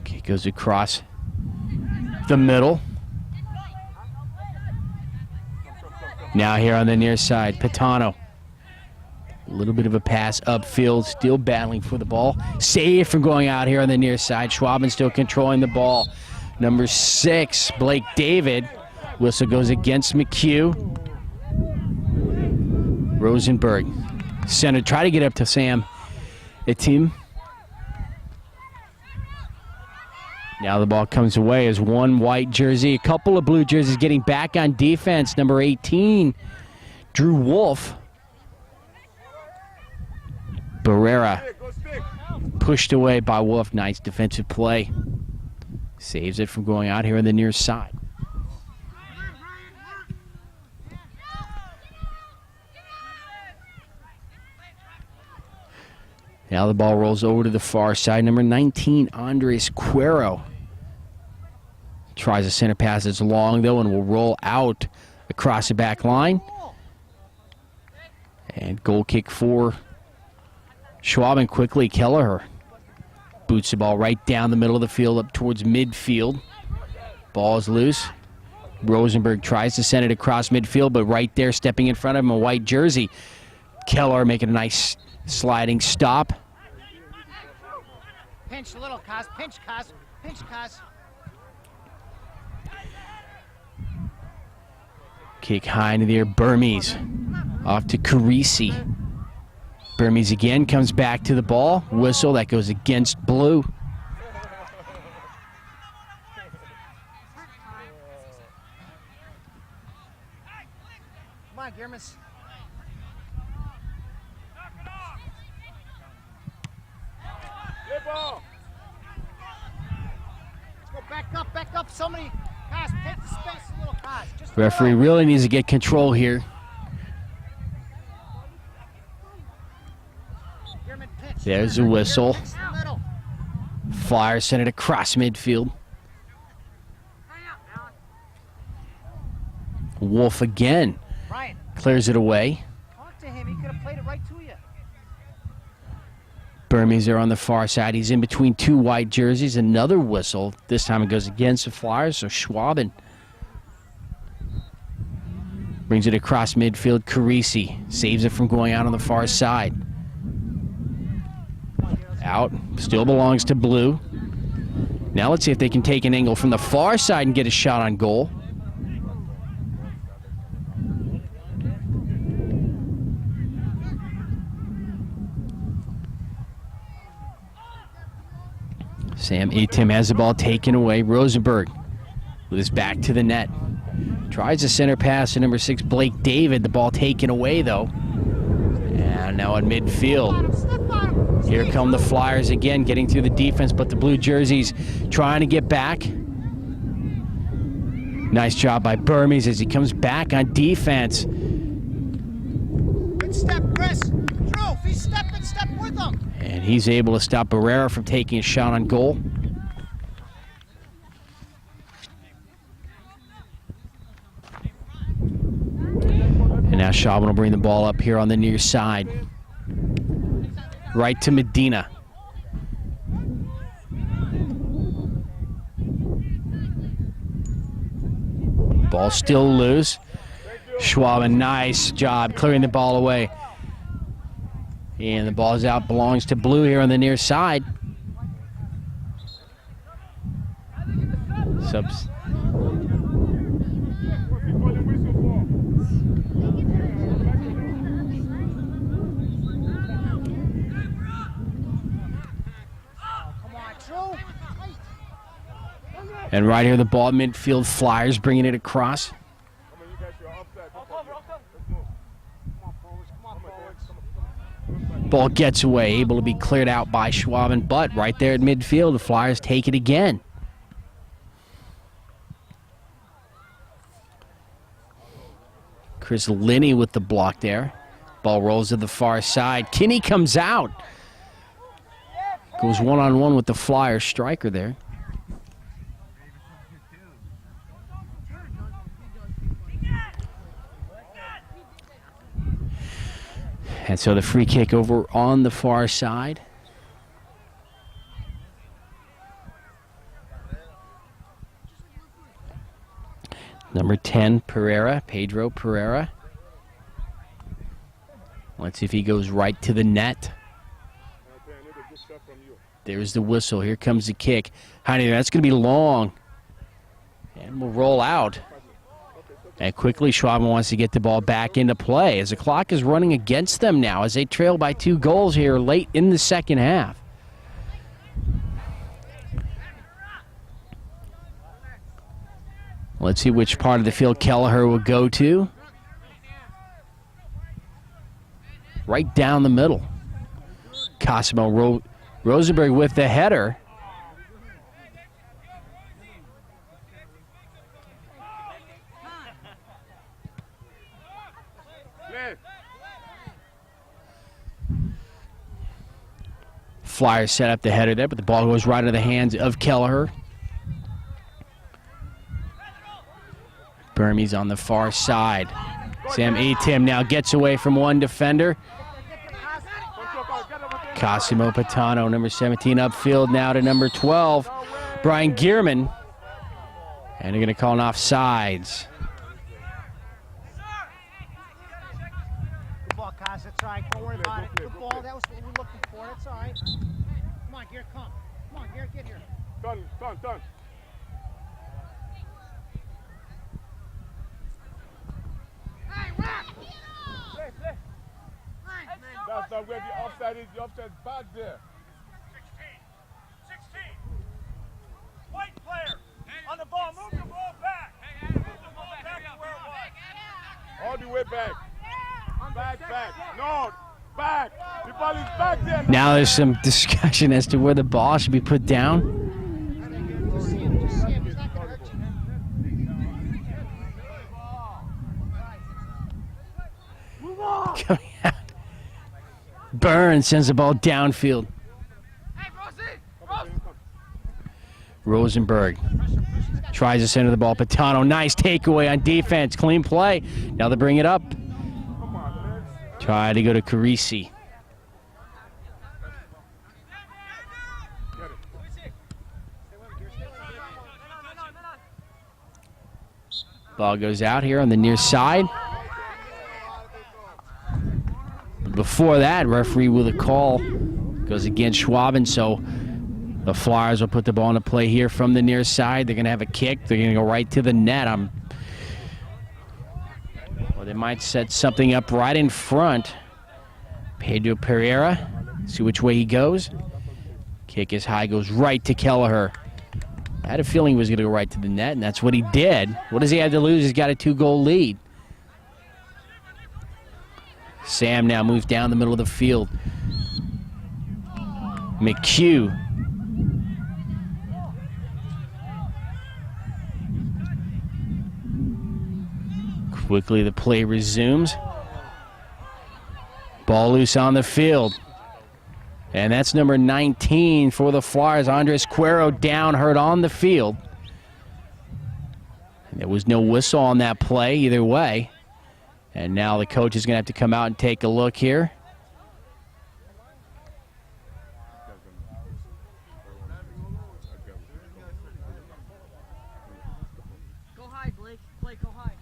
S2: Okay, goes across the middle. Now here on the near side, Patano. A little bit of a pass upfield, still battling for the ball. Saved from going out here on the near side. Schwaben still controlling the ball. Number 6, Blake David. Whistle goes against McHugh. Rosenberg. Center, try to get up to Sam Etim. Now the ball comes away as one white jersey. A couple of blue jerseys getting back on defense. Number 18, Drew Wolf. Barrera pushed away by Wolf. Nice defensive play. Saves it from going out here on the near side. Now the ball rolls over to the far side. Number 19, Andres Cuero. Tries a center pass. It's long, though, and will roll out across the back line. And goal kick for Schwaben quickly. Kelleher boots the ball right down the middle of the field up towards midfield. Ball is loose. Rosenberg tries to send it across midfield, but right there, stepping in front of him, a white jersey. Kelleher making a nice sliding stop.
S1: Pinch a little, Kaz. Pinch, Kaz. Pinch, Kaz.
S2: Kick high into the air. Burmese off to Carisi. Burmese again comes back to the ball. Whistle that goes against blue.
S1: Come on, Giermus.
S4: Play ball.
S1: Let's go back up. Somebody, Kaz, take the space a little, Kaz. Just a
S2: Referee
S1: little.
S2: really needs to get control here.
S1: Gierman, pinch.
S2: There's the whistle.
S1: Pinch in the middle.
S2: Flyers send it across midfield. Wolf again
S1: Ryan,
S2: clears it away.
S1: talk to him. He could have played it right to you.
S2: Burmese there on the far side. He's in between two white jerseys. Another whistle. This time it goes against the Flyers, so Schwaben brings it across midfield. Carisi saves it from going out on the far side. Out. Still belongs to blue. Now let's see if they can take an angle from the far side and get a shot on goal. Sam Etim has the ball taken away. Rosenberg with his back to the net. Tries a center pass to number 6, Blake David. The ball taken away, though. And now in midfield. Here come the Flyers again, getting through the defense, but the blue jerseys trying to get back. Nice job by Burmese as he comes back on defense.
S1: Good step, Chris. Drew, if he's stepping, step with him.
S2: And he's able to stop Barrera from taking a shot on goal. And now Schwaben will bring the ball up here on the near side. Right to Medina. Ball still loose. Schwaben, nice job clearing the ball away. And the ball's out, belongs to blue here on the near side. Subs. And right here, the ball midfield. Flyers bringing it across. Ball gets away, able to be cleared out by Schwaben, but right there at midfield, the Flyers take it again. Chris Linney with the block there. Ball rolls to the far side. Kinney comes out. Goes one-on-one with the Flyers striker there. And so the free kick over on the far side. Number 10, Pereira, Pedro Pereira. Let's see if he goes right to the net. There's the whistle. Here comes the kick. Honey, that's going to be long. And we'll roll out. And quickly, Schwaben wants to get the ball back into play as the clock is running against them now as they trail by 2 goals here late in the second half. Let's see which part of the field Kelleher will go to. Right down the middle. Cosimo Rosenberg with the header. Flyers set up the header there, but the ball goes right into the hands of Kelleher. Burmese on the far side. Sam Atim now gets away from one defender. Cosimo Patano, number 17, upfield now to number 12, Brian Gearman. And they're going to call an offsides.
S1: Good ball, Kaz. That's all right. Don't worry about it. Good ball. That was what we were looking for. That's all right. Come on, Gear, come. Come on, Gear, get here.
S4: Done.
S1: Hey, Rock!
S4: That's not where the offside is. The offside is back there.
S3: 16. White player on the ball. Move the ball back. Move the ball back to where it was.
S4: All the way back. Back. No, back. The ball is back there.
S2: Now there's some discussion as to where the ball should be put down.
S1: Just see him. Just see him. He's not going to hurt you. Move on!
S2: Coming out. Burns sends the ball downfield.
S1: Hey, Rosie!
S2: Rosenberg tries to center the ball. Patano, nice takeaway on defense. Clean play. Now they bring it up. Try to go to Carisi. Ball goes out here on the near side. Before that, referee with a call goes against Schwaben, so the Flyers will put the ball into play here from the near side. They're going to have a kick. They're going to go right to the net. Well, they might set something up right in front. Pedro Pereira, see which way he goes. Kick is high, goes right to Kelleher. I had a feeling he was going to go right to the net, and that's what he did. What does he have to lose? He's got a 2-goal lead. Sam now moves down the middle of the field. McHugh. Quickly the play resumes. Ball loose on the field. And that's number 19 for the Flyers. Andres Cuero down, hurt on the field. And there was no whistle on that play either way. And now the coach is going to have to come out and take a look here.
S5: Go high, Blake. Blake, go high.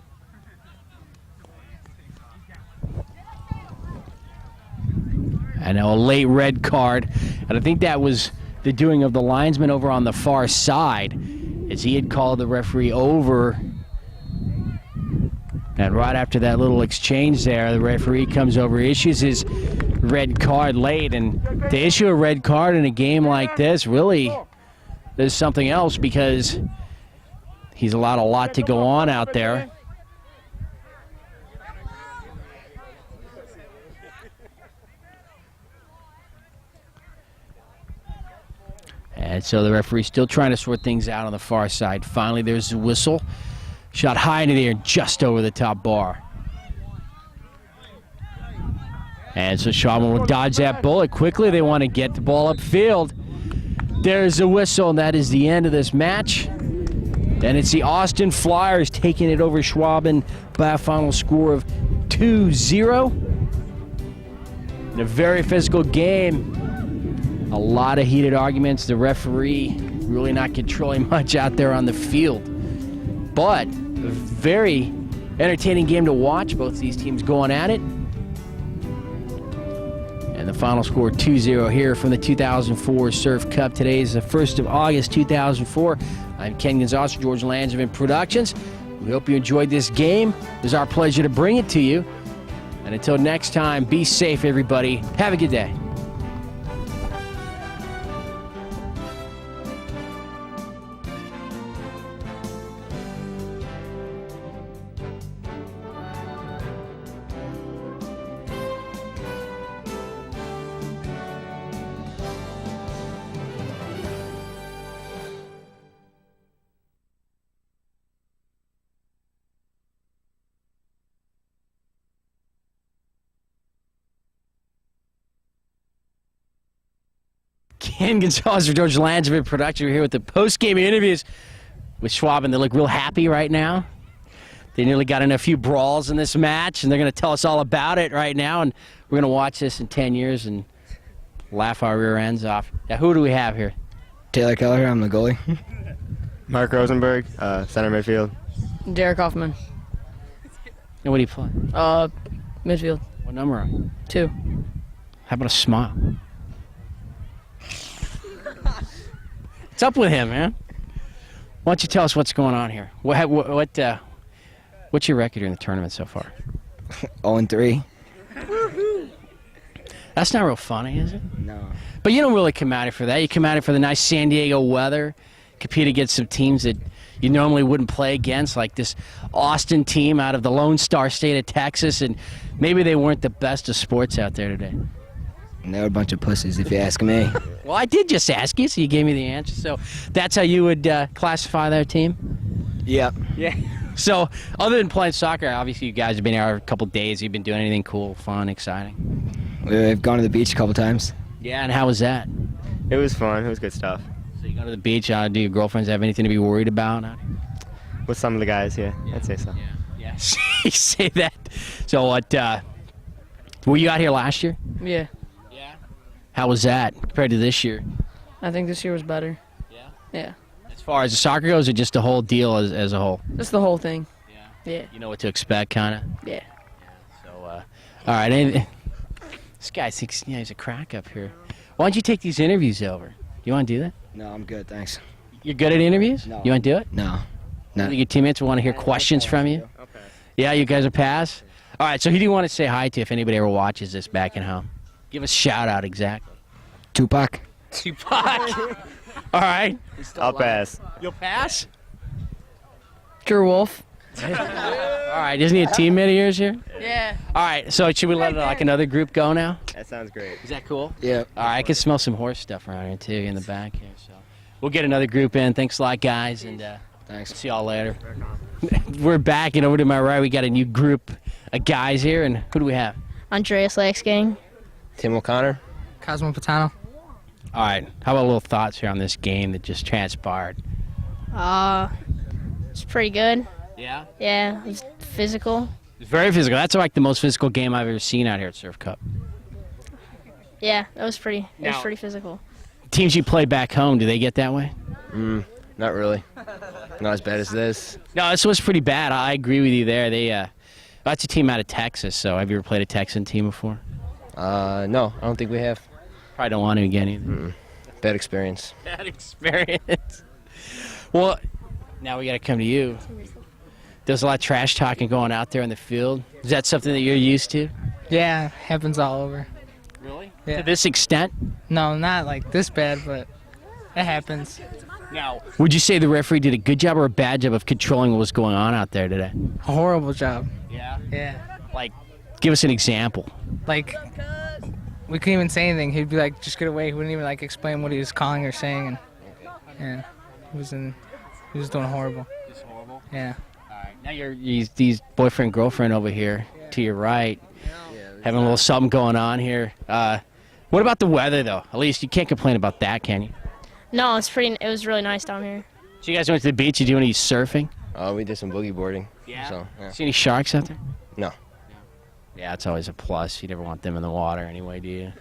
S2: And now a late red card. And I think that was the doing of the linesman over on the far side, as he had called the referee over. And right after that little exchange there, the referee comes over, issues his red card late. And to issue a red card in a game like this, really, there's something else, because he's allowed a lot to go on out there. And so the referee's still trying to sort things out on the far side. Finally, there's a whistle. Shot high into the air, just over the top bar. And so Schwaben will dodge that bullet quickly. They want to get the ball upfield. There's a whistle, and that is the end of this match. And it's the Austin Flyers taking it over Schwaben by a final score of 2-0. In a very physical game. A lot of heated arguments. The referee really not controlling much out there on the field. But a very entertaining game to watch. Both these teams going at it. And the final score 2-0 here from the 2004 Surf Cup. Today is the 1st of August, 2004. I'm Ken Gonzalez, George Landsman Productions. We hope you enjoyed this game. It was our pleasure to bring it to you. And until next time, be safe, everybody. Have a good day. Ian Gonzalez for George Landsman production. We're here with the post-game interviews with Schwaben. They look real happy right now. They nearly got in a few brawls in this match, and they're going to tell us all about it right now. And we're going to watch this in 10 years and laugh our rear ends off. Now, who do we have here?
S6: Taylor Keller, I'm the goalie.
S7: Mark Rosenberg, center midfield.
S5: Derek Hoffman.
S2: And what do you play?
S5: Midfield.
S2: What number are you?
S5: 2.
S2: How about a smile? What's up with him, man? Why don't you tell us what's going on here? What's your record in the tournament so far?
S6: 0-3.
S2: That's not real funny, is it?
S6: No.
S2: But you don't really come out here for that. You come out here for the nice San Diego weather, compete against some teams that you normally wouldn't play against, like this Austin team out of the Lone Star State of Texas, and maybe they weren't the best of sports out there today.
S6: And they were a bunch of pussies, if you ask me.
S2: Well, I did just ask you, so you gave me the answer. So that's how you would classify their team?
S6: Yep.
S2: Yeah. So other than playing soccer, obviously you guys have been here a couple days. You've been doing anything cool, fun, exciting?
S6: We've gone to the beach a couple times.
S2: Yeah, and how was that?
S7: It was fun. It was good stuff.
S2: So you go to the beach. Do your girlfriends have anything to be worried about?
S7: With some of the guys, yeah. I'd say so.
S2: Yeah. You say that. So what? Were you out here last year?
S5: Yeah.
S2: Yeah. How was that compared to this year?
S5: I think this year was better.
S2: Yeah.
S5: Yeah.
S2: As far as the soccer goes, or just the whole deal as a whole?
S5: Just the whole thing.
S2: Yeah.
S5: Yeah.
S2: You know what to expect, kind of.
S5: Yeah.
S2: So, all right. This guy thinks he's a crack up here. Why don't you take these interviews over? You want to do that?
S6: No, I'm good, thanks.
S2: You're good at interviews?
S6: No.
S2: You want to do it?
S6: No.
S2: I think your teammates will want to hear questions from you.
S7: Okay.
S2: Yeah, you guys will pass? All right, so who do you want to say hi to if anybody ever watches this back at home? Give a shout out exactly.
S6: Tupac.
S2: Tupac. All right.
S7: I'll pass.
S2: You'll pass?
S5: Drew Wolf.
S2: All right, isn't he a teammate of yours here?
S5: Yeah.
S2: All right, so should we let like another group go now?
S7: That sounds great.
S2: Is that cool?
S6: Yep.
S2: All right, I can smell some horse stuff around here too in the back here. So we'll get another group in. Thanks a lot, guys, and
S6: Thanks.
S2: see y'all later. We're back, and over to my right, we got a new group of guys here, and who do we have?
S8: Andreas Laxgang.
S7: Tim O'Connor.
S5: Cosmo Patano.
S2: All right, how about a little thoughts here on this game that just transpired?
S8: It's pretty good.
S2: Yeah?
S8: Yeah, it was physical.
S2: It's very physical. That's like the most physical game I've ever seen out here at Surf Cup.
S8: Yeah, that was pretty. It was
S2: Now-
S8: pretty physical.
S2: Teams you play back home, do they get that way?
S7: Not really. Not as bad as this.
S2: No, this was pretty bad. I agree with you there. That's a team out of Texas, so have you ever played a Texan team before?
S7: No, I don't think we have.
S2: Probably don't want to again either.
S7: Bad experience.
S2: Bad experience. Well, now we got to come to you. There's a lot of trash talking going out there in the field. Is that something that you're used to?
S9: Yeah, happens all over.
S2: Really?
S9: Yeah.
S2: To this extent?
S9: No, not like this bad, but it happens.
S2: Now, would you say the referee did a good job or a bad job of controlling what was going on out there today?
S9: A horrible job.
S2: Yeah.
S9: Yeah.
S2: Like, give us an example.
S9: Like, we couldn't even say anything. He'd be like, just get away. He wouldn't even like explain what he was calling or saying. And yeah, he was doing horrible.
S2: Just horrible.
S9: Yeah.
S2: All right. Now these boyfriend girlfriend over here to your right, having a little something going on here. What about the weather though? At least you can't complain about that, can you?
S8: No, it was really nice down here.
S2: So you guys went to the beach. You doing any surfing?
S7: We did some boogie boarding.
S2: Yeah.
S7: So, yeah.
S2: See any sharks out there?
S7: No.
S2: Yeah, it's always a plus. You never want them in the water anyway, do you?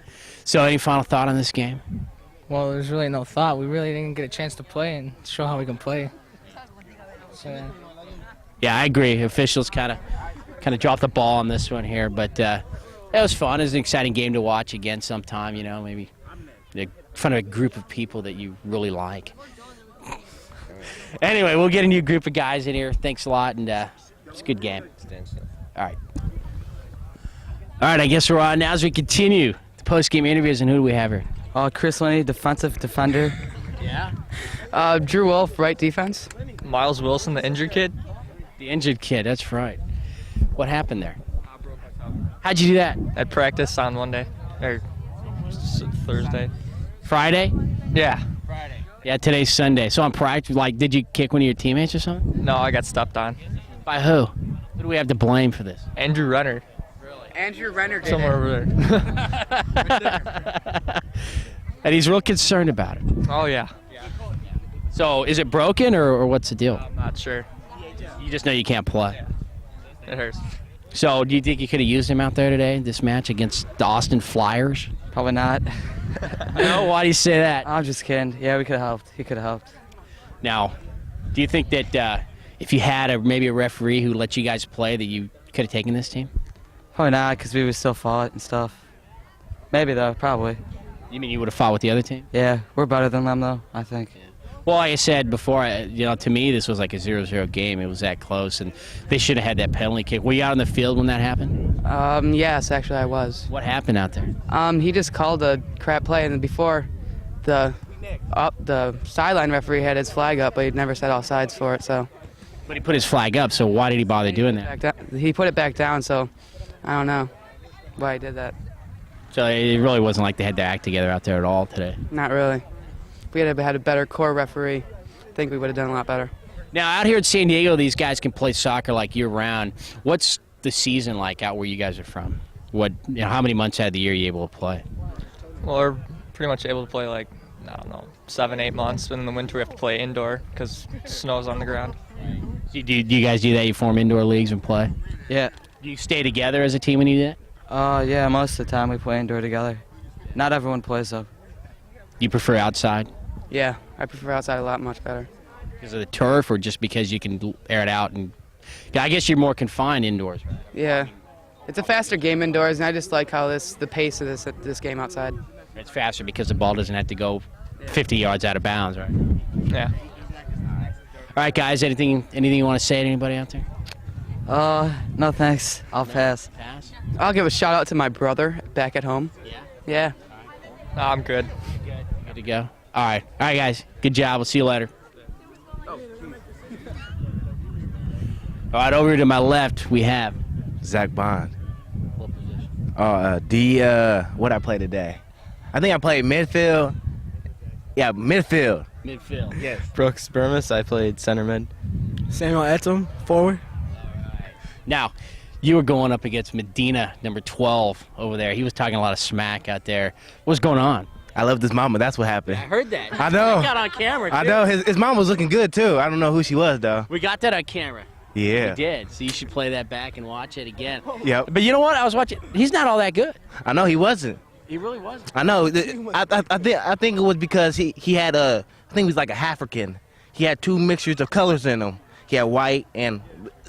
S2: So any final thought on this game?
S9: Well, there's really no thought. We really didn't get a chance to play and show how we can play. So yeah.
S2: Yeah, I agree. Officials kind of dropped the ball on this one here, but it was fun. It was an exciting game to watch again sometime, maybe in front of a group of people that you really like. Anyway, we'll get a new group of guys in here. Thanks a lot, and it's a good game. All right. All right, I guess we're on now as we continue the post-game interviews, and who do we have here?
S10: Chris Lenny, defensive defender.
S2: Yeah.
S10: Drew Wolf, right defense.
S11: Miles Wilson, the injured kid.
S2: The injured kid, that's right. What happened there? How'd you do that?
S11: At practice on Monday or Thursday.
S2: Friday?
S11: Yeah.
S2: Yeah, today's Sunday. So on practice, did you kick one of your teammates or something?
S11: No, I got stepped on.
S2: By who? Who do we have to blame for this?
S11: Andrew Renner.
S10: Andrew Renner did
S11: Somewhere over there.
S2: And he's real concerned about it.
S11: Oh yeah.
S2: So is it broken or what's the deal?
S11: I'm not sure.
S2: You just know you can't play.
S11: It hurts.
S2: So do you think you could have used him out there today, this match against the Austin Flyers?
S10: Probably not.
S2: No, why do you say that?
S10: I'm just kidding. Yeah, we could have helped. He could have helped.
S2: Now, do you think that if you had maybe a referee who let you guys play, that you could have taken this team?
S10: Probably not, because we would still fought and stuff. Maybe, though. Probably.
S2: You mean you would have fought with the other team?
S10: Yeah, we're better than them, though, I think.
S2: Well, like I said before, to me this was like a 0-0 game. It was that close, and they should have had that penalty kick. Were you out on the field when that happened?
S10: Yes, actually, I was.
S2: What happened out there?
S10: He just called a crap play, and before the sideline referee had his flag up, but he never said offsides for it, so.
S2: But he put his flag up, so why did he bother doing that?
S10: He put it back down, so I don't know why he did that.
S2: So it really wasn't like they had their act together out there at all today.
S10: Not really. If we had had a better core referee, I think we would have done a lot better.
S2: Now, out here in San Diego, these guys can play soccer like year-round. What's the season like out where you guys are from? How many months out of the year are you able to play?
S11: Well, we're pretty much able to play like, I don't know, 7-8 months. But in the winter we have to play indoor because snow's on the ground.
S2: Do you guys do that? You form indoor leagues and play?
S10: Yeah.
S2: Do you stay together as a team when you do that?
S10: Yeah, most of the time we play indoor together. Not everyone plays, though.
S2: You prefer outside?
S10: Yeah, I prefer outside a lot much better.
S2: Because of the turf or just because you can air it out? I guess you're more confined indoors, right?
S10: Yeah. It's a faster game indoors, and I just like how the pace of this game outside.
S2: It's faster because the ball doesn't have to go 50 yards out of bounds, right?
S11: Yeah.
S2: All right, guys, anything you want to say to anybody out there?
S10: No thanks. I'll pass.
S2: Pass?
S10: I'll give a shout out to my brother back at home.
S2: Yeah?
S10: Yeah.
S11: No, I'm good.
S2: Good to go. All right, guys. Good job. We'll see you later. All right, over to my left, we have
S12: Zach Bond.
S2: what position?
S12: What I play today? I think I played midfield. Yeah, midfield.
S2: Midfield.
S12: Yes.
S7: Brooks Burmis, I played center mid.
S6: Samuel Etom, forward.
S2: Now, you were going up against Medina, number 12, over there. He was talking a lot of smack out there. What's going on?
S12: I love this mama. That's what happened.
S2: I heard that.
S12: I know.
S2: We got on camera, too.
S12: I know. His mom was looking good, too. I don't know who she was, though.
S2: We got that on camera.
S12: Yeah.
S2: We did. So you should play that back and watch it again.
S12: Yep.
S2: But you know what? I was watching. He's not all that good.
S12: I know he wasn't.
S2: He really wasn't.
S12: I know. I think it was because he had I think he was like a African. He had two mixtures of colors in him. He had white and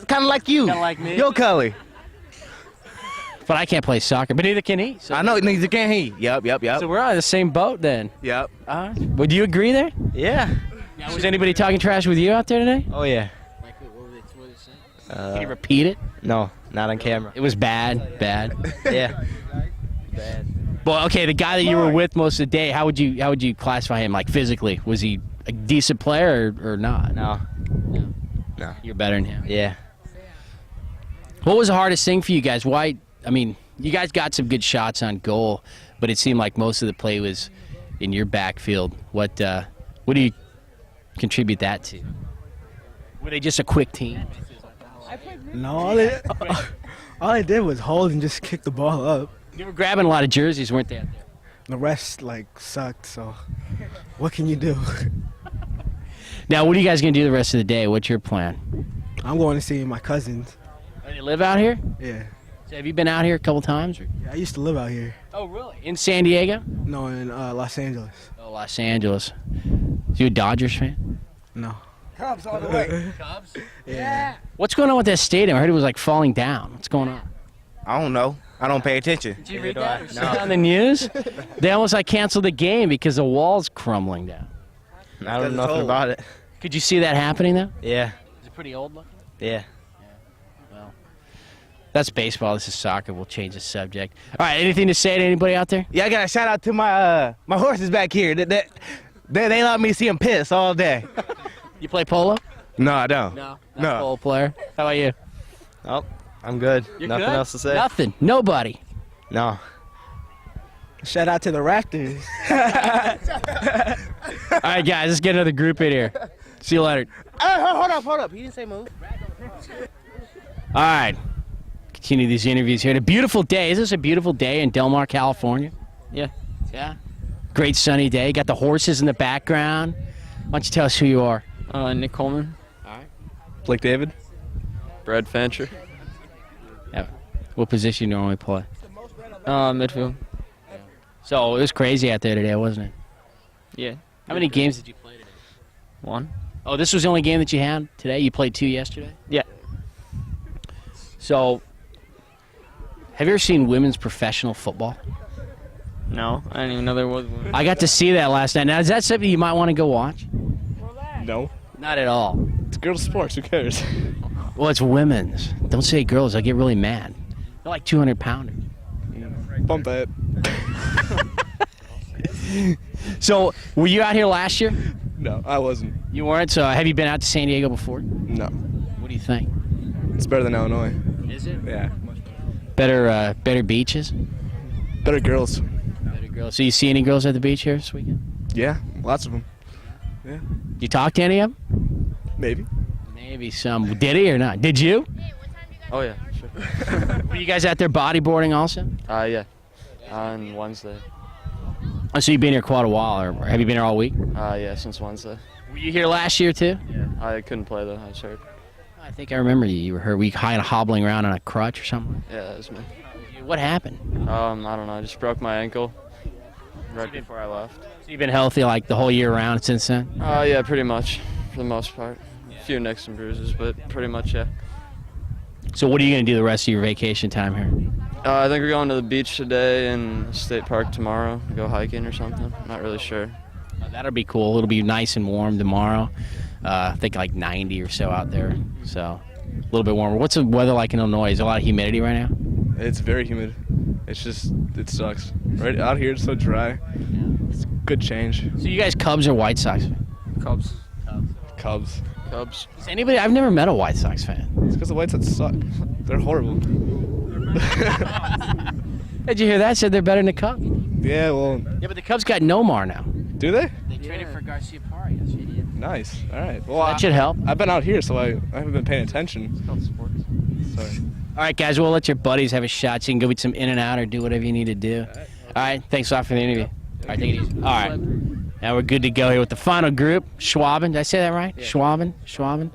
S12: kind of like you.
S2: Kinda like me.
S12: Your color.
S2: But I can't play soccer, but neither can he. So.
S12: I know, neither can he. Yep.
S2: So we're on the same boat then.
S12: Yep.
S2: Would you agree there?
S7: Yeah.
S2: Now, was anybody talking trash with you out there today?
S7: Oh, yeah.
S2: Like, what were they saying? Can you repeat it?
S7: No, not on camera.
S2: It was bad.
S7: Yeah. Bad.
S2: Well, okay, the guy that you were with most of the day, how would you classify him, like, physically? Was he a decent player or not?
S7: No.
S2: You're better than him.
S7: Yeah.
S2: What was the hardest thing for you guys? You guys got some good shots on goal, but it seemed like most of the play was in your backfield. What do you contribute that to? Were they just a quick team?
S6: No, all they did was hold and just kick the ball up.
S2: You were grabbing a lot of jerseys, weren't they?
S6: The rest, sucked, so what can you do?
S2: Now, what are you guys going to do the rest of the day? What's your plan?
S6: I'm going to see my cousins.
S2: Do they live out here?
S6: Yeah.
S2: So have you been out here a couple times? Or?
S6: I used to live out here.
S2: Oh, really? In San Diego?
S6: No, in Los Angeles.
S2: Oh, Los Angeles. So you a Dodgers fan?
S6: No.
S1: Cubs all the way.
S2: Cubs?
S6: Yeah.
S2: What's going on with that stadium? I heard it was like falling down. What's going on?
S12: I don't know. I don't pay attention.
S2: Did you read that or see it on the news? They almost canceled the game because the wall's crumbling down.
S7: I don't know nothing about it.
S2: Could you see that happening though?
S7: Yeah.
S2: Is it pretty old looking?
S7: Yeah.
S2: Well, that's baseball. This is soccer. We'll change the subject. All right. Anything to say to anybody out there?
S12: Yeah, I got a shout out to my horses back here. They let me see them piss all day.
S2: You play polo?
S12: No, I don't.
S2: No. Not a polo player. How about you?
S7: Oh, I'm good.
S2: You're
S7: Nothing
S2: good?
S7: else to say.
S2: Nothing. Nobody.
S7: No.
S6: Shout out to the Raptors.
S2: All right, guys. Let's get another group in here. See you later.
S12: Hold up. He didn't say move.
S2: All right. Continue these interviews here. A beautiful day. Is this a beautiful day in Del Mar, California?
S10: Yeah.
S2: Yeah? Great sunny day. Got the horses in the background. Why don't you tell us who you are?
S13: Nick Coleman.
S2: All right.
S13: Blake David. Brad Fancher.
S2: Yeah. What position you normally play?
S13: Midfield.
S2: So it was crazy out there today, wasn't it?
S13: Yeah.
S2: How many games did you play today?
S13: 1.
S2: Oh, this was the only game that you had today? You played 2 yesterday?
S13: Yeah.
S2: So, have you ever seen women's professional football?
S13: No, I didn't even know there was one.
S2: I got to see that last night. Now, is that something you might want to go watch?
S13: No.
S2: Not at all.
S13: It's girls' sports. Who cares?
S2: Well, it's women's. Don't say girls. I'll get really mad. They're like 200-pounders.
S13: Bump that.
S2: So, were you out here last year?
S13: No, I wasn't.
S2: You weren't? So, have you been out to San Diego before?
S13: No.
S2: What do you think?
S13: It's better than Illinois.
S2: Is it?
S13: Yeah.
S2: Better beaches?
S13: Better girls.
S2: Better girls. So, you see any girls at the beach here this weekend?
S13: Yeah, lots of them. Yeah.
S2: You talk to any of them?
S13: Maybe.
S2: Maybe some. Did he or not? Did you?
S10: Oh yeah, sure.
S2: Were you guys out there bodyboarding also?
S10: Yeah. On Wednesday.
S2: Oh, so you've been here quite a while, or have you been here all week?
S10: Yeah, since Wednesday.
S2: Were you here last year too?
S10: Yeah. I couldn't play though. I was hurt.
S2: I think I remember you. You were hurt. Were you kind of hobbling around on a crutch or something?
S10: Yeah, that was me.
S2: What happened?
S10: I don't know. I just broke my ankle right before I left.
S2: So you've been healthy like the whole year round since then?
S10: Yeah, pretty much, for the most part. A few nicks and bruises, but pretty much, yeah.
S2: So what are you going to do the rest of your vacation time here?
S10: I think we're going to the beach today and State Park tomorrow. Go hiking or something. Not really sure.
S2: That'll be cool. It'll be nice and warm tomorrow. I think like 90 or so out there. So a little bit warmer. What's the weather like in Illinois? Is there a lot of humidity right now?
S13: It's very humid. It's just, it sucks. Right out here, it's so dry. It's a good change.
S2: So you guys Cubs or White Sox?
S13: Cubs. Cubs.
S10: Cubs.
S2: Is anybody? I've never met a White Sox fan.
S13: It's because the White Sox suck. They're horrible.
S2: Did you hear that? Said they're better than the Cubs.
S13: Yeah, well.
S2: Yeah, but the Cubs got Nomar now.
S13: Do they?
S2: They traded for Garcia Parra yesterday.
S13: Nice. All right. Well,
S2: That should help.
S13: I've been out here, so I haven't been paying attention. It's called sports. Sorry.
S2: All right, guys, we'll let your buddies have a shot. So you can go eat some In-N-Out or do whatever you need to do. All right, thanks a lot for the interview. All right, take it easy. All right, now we're good to go here with the final group. Schwaben, did I say that right? Yeah. Schwaben.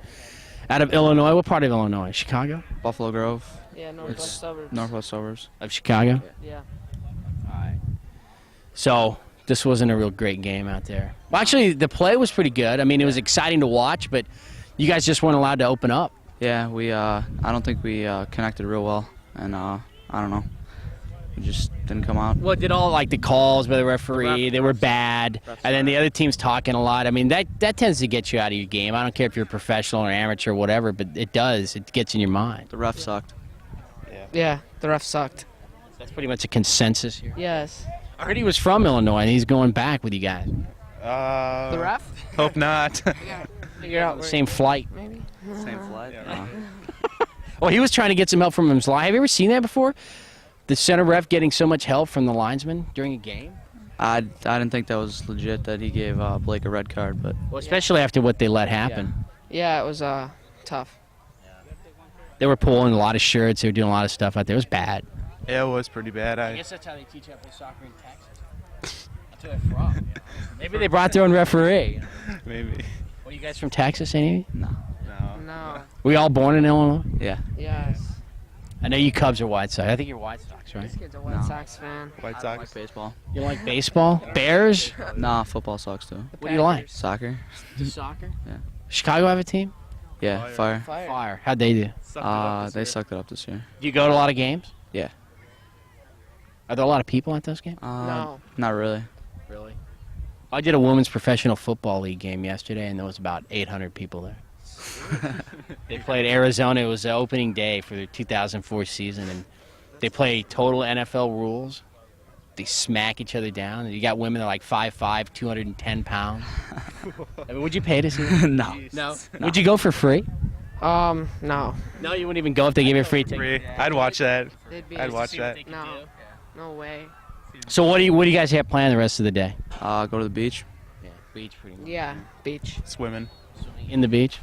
S2: Out of Illinois. What part of Illinois? Chicago?
S10: Buffalo Grove.
S5: Yeah, northwest suburbs.
S10: Northwest suburbs.
S2: Of Chicago?
S5: Yeah.
S2: All right. So this wasn't a real great game out there. Well, actually, the play was pretty good. I mean, it was exciting to watch, but you guys just weren't allowed to open up.
S10: Yeah, we. I don't think we connected real well, and I don't know. We just didn't come out.
S2: Well, did all like the calls by the referee? They were bad, and then the other team's talking a lot. I mean, that tends to get you out of your game. I don't care if you're a professional or amateur or whatever, but it does. It gets in your mind.
S10: The ref sucked.
S5: Yeah, the ref sucked.
S2: That's pretty much a consensus here.
S5: Yes.
S2: I heard he was from Illinois, and he's going back with you guys.
S5: The ref?
S13: Hope not.
S5: Figure out
S2: Same flight.
S5: maybe.
S10: Same flight.
S2: Well, he was trying to get some help from his line. Have you ever seen that before? The center ref getting so much help from the linesman during a game?
S10: I didn't think that was legit that he gave Blake a red card, but
S2: Well, especially after what they let happen.
S5: Yeah, it was tough.
S2: They were pulling a lot of shirts. They were doing a lot of stuff out there. It was bad.
S13: Yeah, it was pretty bad.
S2: I guess that's how they teach how to play soccer in Texas. That's where they're from. Maybe they brought their own referee.
S13: Maybe.
S2: Are you guys from Texas, any?
S10: no.
S5: No.
S2: Were you all born in Illinois?
S10: Yeah.
S5: Yes.
S2: I know you Cubs are White Sox. I think you're White Sox, right?
S5: This kid's a White Sox fan.
S13: White
S10: I
S13: Sox.
S10: like baseball.
S2: You like baseball? Bears?
S10: Nah, football sucks too.
S2: What do you like?
S10: Soccer.
S2: Soccer?
S10: Yeah.
S2: Chicago have a team?
S10: Yeah, fire.
S2: Fire. How'd they do?
S10: They sucked it up this year.
S2: Do you go to a lot of games?
S10: Yeah.
S2: Are there a lot of people at those games?
S5: No.
S10: Not really.
S2: Really? I did a women's professional football league game yesterday, and there was about 800 people there. They played Arizona. It was the opening day for their 2004 season, and they play total NFL rules. They smack each other down. You got women that are like 5'5", 210 pounds. I mean, would you pay to see that?
S10: No.
S2: No. Would you go for free?
S5: No.
S2: No, you wouldn't even go if they gave you a free ticket.
S13: I'd watch that.
S5: I'd
S13: watch that.
S5: No. No way.
S2: So what do you guys have planned the rest of the day?
S10: Go to the beach.
S2: Yeah, beach pretty much.
S5: Yeah, beach.
S13: Swimming.
S2: In the beach?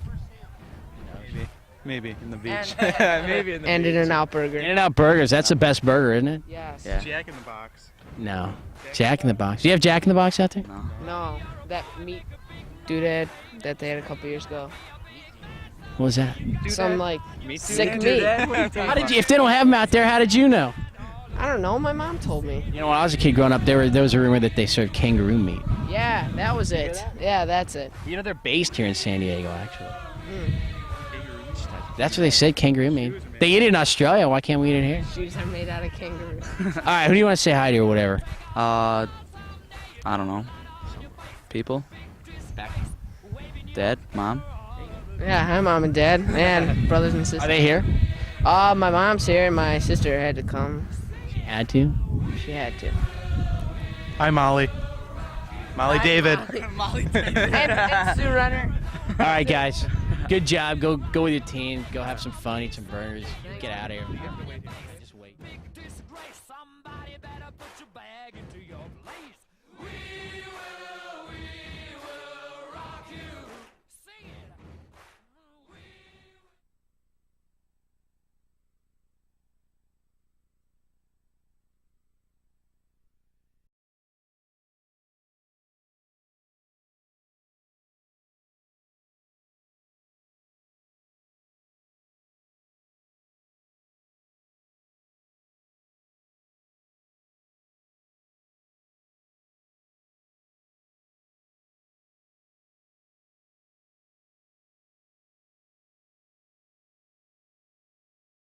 S5: Maybe in the beach. Maybe in the
S9: And
S5: beach.
S9: In-N-Out Burger.
S2: In-N-Out Burgers, that's the best burger, isn't it?
S9: Yes.
S7: Yeah.
S5: Jack in the Box.
S2: No. Jack in the Box. Do you have Jack in the Box out there?
S9: No, that meat doodad that they had a couple years ago.
S2: What was that?
S9: Some like sick meat.
S2: How did you, if they don't have them out there, how did you know?
S9: I don't know. My mom told me.
S2: You know, when I was a kid growing up, there was a rumor that they served kangaroo meat.
S9: Yeah, that was it. Yeah, that's it.
S2: You know, they're based here in San Diego, actually. That's what they said, kangaroo meat. They eat it in Australia. Why can't we eat it here?
S9: Shoes are made out of kangaroos.
S2: All right, who do you want to say hi to or whatever?
S14: I don't know. People. Dad, mom.
S9: Yeah, hi mom and dad, and brothers and sisters.
S2: Are they here?
S9: My mom's here, and my sister had to come.
S2: She had to?
S9: She had to.
S5: Hi, Molly. Molly David.
S9: and Sue Runner.
S2: All right, guys. Good job. Go with your team. Go have some fun. Eat some burgers. Get out of here.